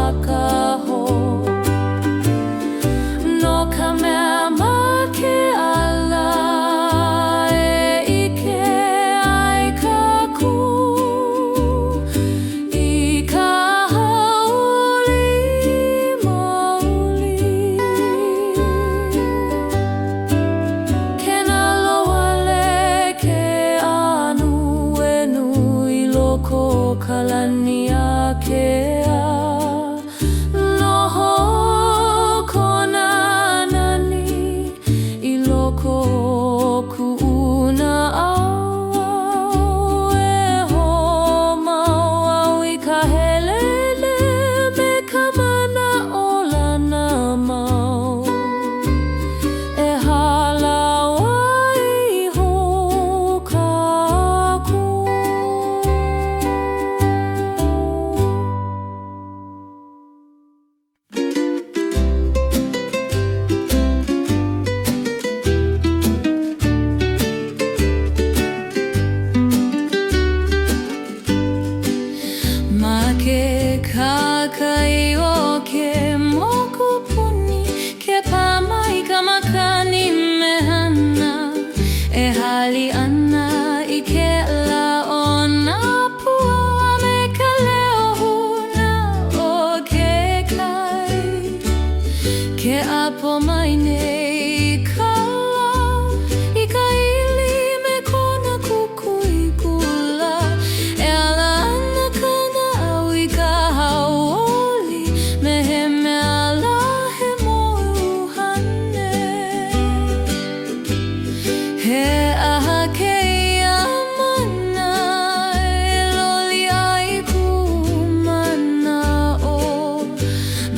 akaho. No ka mea ma ke ala e ike ai ka ku I ka hauli mauli. Ke na loa le ke anu e nui loko ka lani a ke a. Noho kona nani I loko kuuna awa e ho mau au I ka helele me ka mana o lana mau. E halawa I ho kaku. Ma ke kakai o ke mokupuni ke pamai ka makani mehana e hali ana I ke la o nā pua me ka leo huna o ke kai. Ke apo mai nei ka la I ka ili me kona kukui kula e ala ana kana au I ka hauoli me he mea la he mo'uhane. He aha keia mana e loli ai ku mana o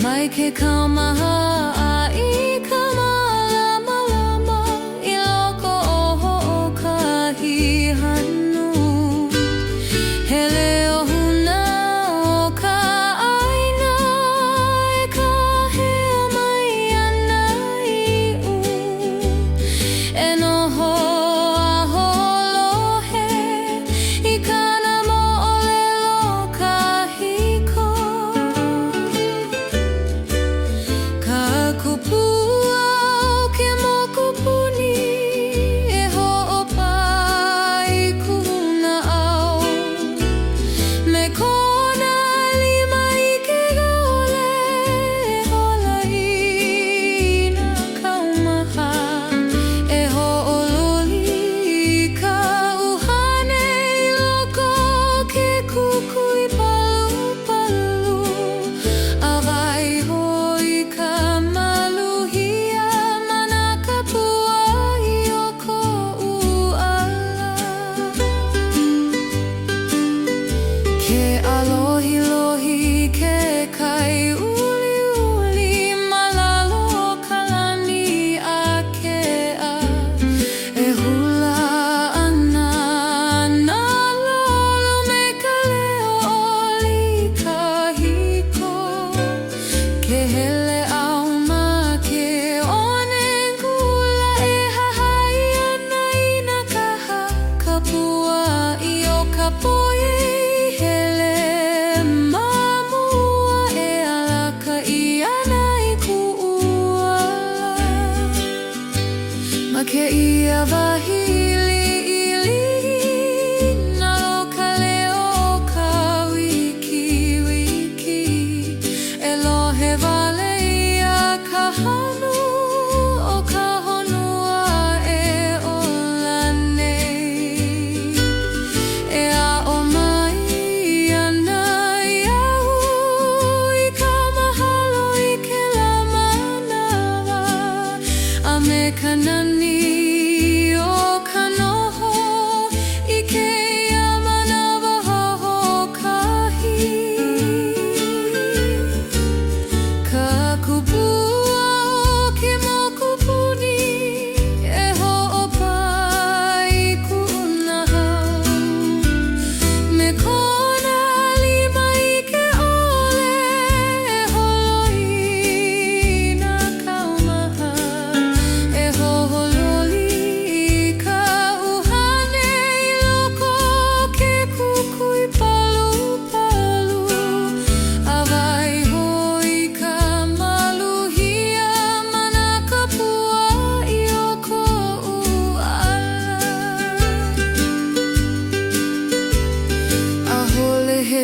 mai ke kaumaha a I ka malama lama I loko oho o kahi hanu. He leo huna o ka aina e ka hea mai ana iʻu. E noho a holohe I kana mo'olelo kahiko. Ka kupua o ke mokupuni e ho'opai kuna au. Me kona lima I ke gaole e holaina kaumaha e ho'oluli I ka uhane I loko ke kukui palu palu. A waiho I ka maluhia mana ka pua I o ko'u ala. Ke alohi lohi ke kai uli uli malalo o ka lani a ke a. E hula ana na lolo me ka leo oli kahiko. Ke hele au ma ke one kula e hahai ana I nā kaha ka pua I o ka poe hele mamua e alaka I ana I ku'uala. Ma ke ia wahili ili na loka leo ka wiki wiki e lohe wale ia ka hanu o ka honua e ola nei. E a o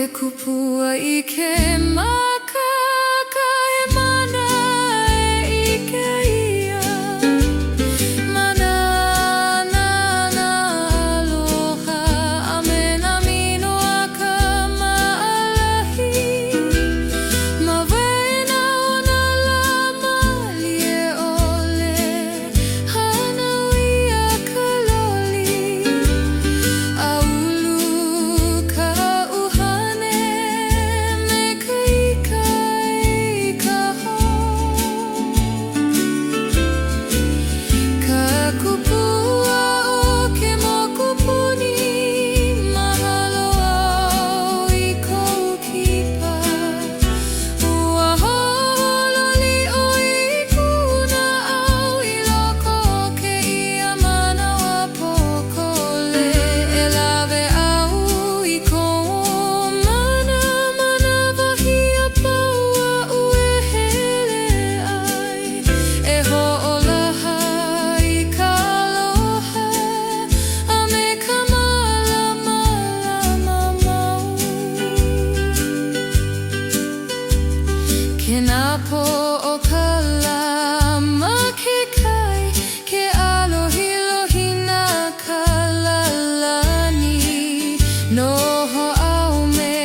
kupua I ke makaka he mana I ke ia mana na aloha a me na mino a ka maalahi ma waena o na lama lie ole hana ia ka loli a ulu ka uhane me ka ika I ka ho ka kupua o ke mokupuni mahalo au I kou kipa ua hololi o I kuna au I loko o ke ia manawa pokole e lawe au I kou mana wahia paua ue hele ai e ho'olaha I ka aloha a me ka malama mau ke napo o ka lama ke kai ke alohilohina ka lalani noho au me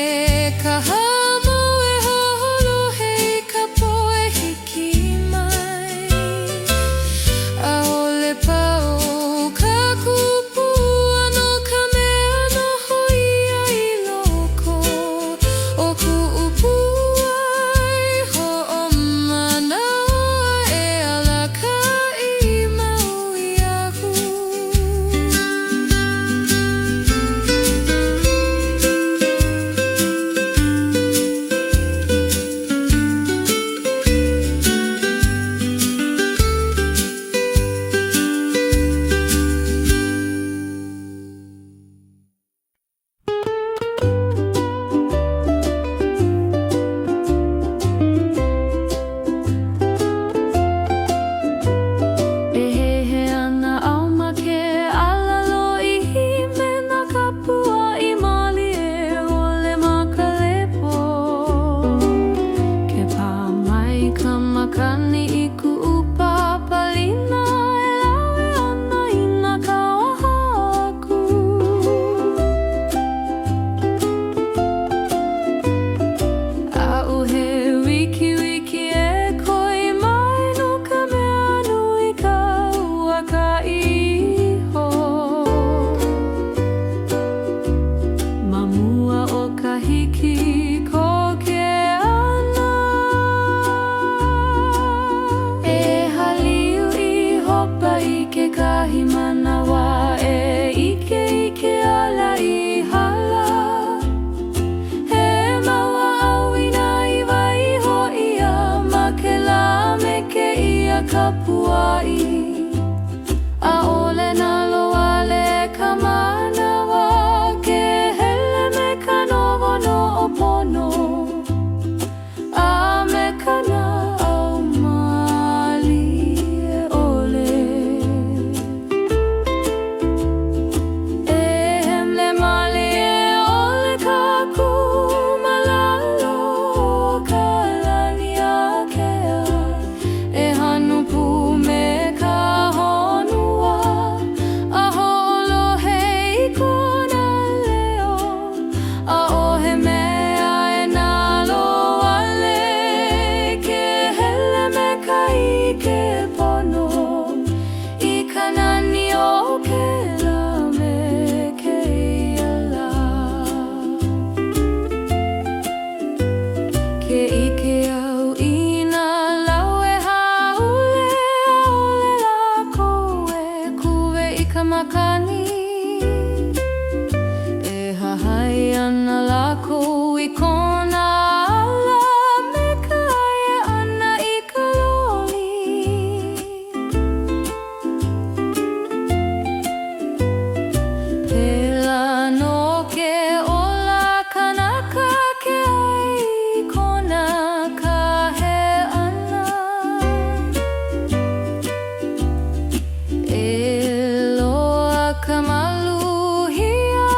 ka hamo e ho'olohe I ka poe hiki mai a'ole pau ka kupua no ka mea noho ia I loko o ku'upua I ho'omanawa e alaka I mau iahu E hehe ana au ma ke alalo I hime na kapua I mali e ole ma ka lepo ke pā mai ka makani I ku'upa palina e lawe ana I na kauaha aku a'u he wiki e koi mai no ka mea nui ka ua ka iho ma mua o ka hiki koke ana e haliu I hopa I kekahi manawa e ike ala I hala he maua au ina I waiho ia ma ke la me ke ia kapua'i a'ole na loale ka manawa ke hele me ka nowono o pono a me kana au mali e ole e hemle mali e ole ka kumalalo ka lani a kea e hanu pu me ka honua a ho'olohe I kona leo a ohe mea e na loale ke hele me ka ike pono I ka nani o ke la me ke ia ke ike au I na laue haule a'ole lako e kuwe I ka makani e hahai ana lako I kona ala me ka aia ana I ka loli pela no ke ola kanaka ke ai kona ka he ana e loa ka maluhia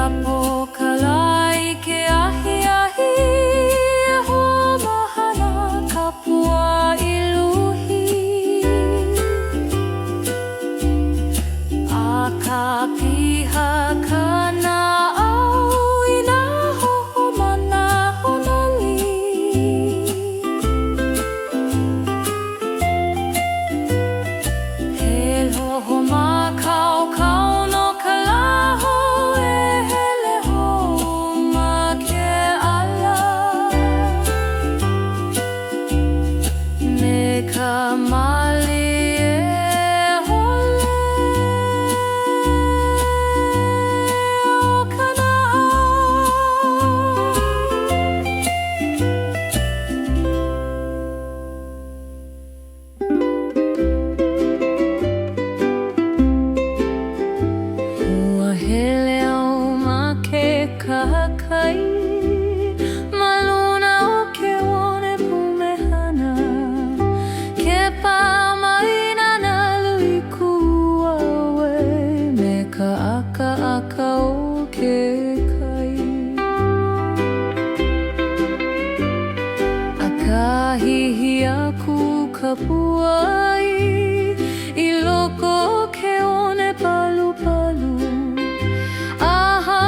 apo kalai ke ahi e hoa mahana kapua iluhi a ka piha kana au i nā hoho mana honoli he loho makau kau no ka laho e hele hou ma ke ala me ka mali e hole o kana ua hele au ma ke kahakai ma luna o ke one pumehana ke pāmaina na lui kua we me ka aka o ke kai a ka hihi aku ka puai i loko o ke one palu aha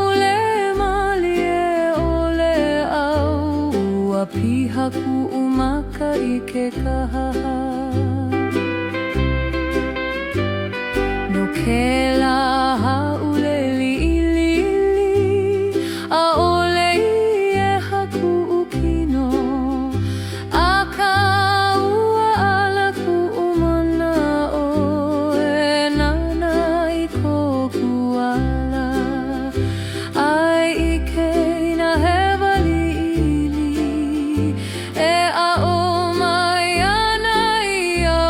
ule mali e ole au ua piha ku umaka i ke kahaha no ke la ule li a ole i e haku ukino a ka ua ala ku umana o e nana i koku ala ai i ke na hewali ili e a o mai ana i a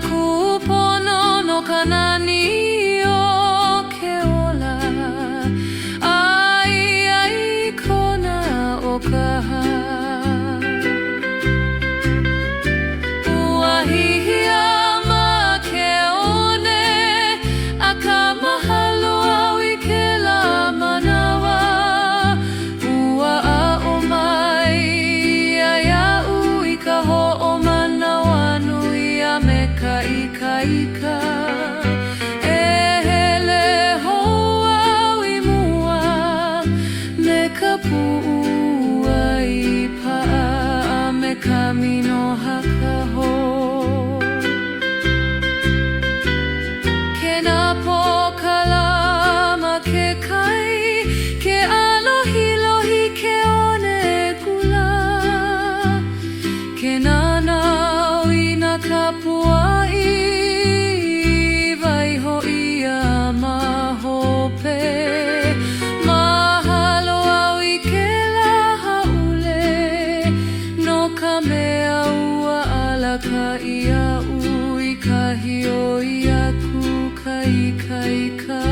kupono no kanani o ke ola ai kona o kaha ua hihia ma ke one a ka mahalo au i ke la manawa ua a o mai a ia'u i ka ho'o manawa nui a me ka ika e hele hou au i mua me ka pu'u ai pa'a a me ka mino hakaho ke na pokala ma ke kai ke alohi ke one kula ke nanau i na kapua i waiho ia ma hope mahalo au i ke la haule no ka mea ua alaka ia ui kahi o ia ku ka ika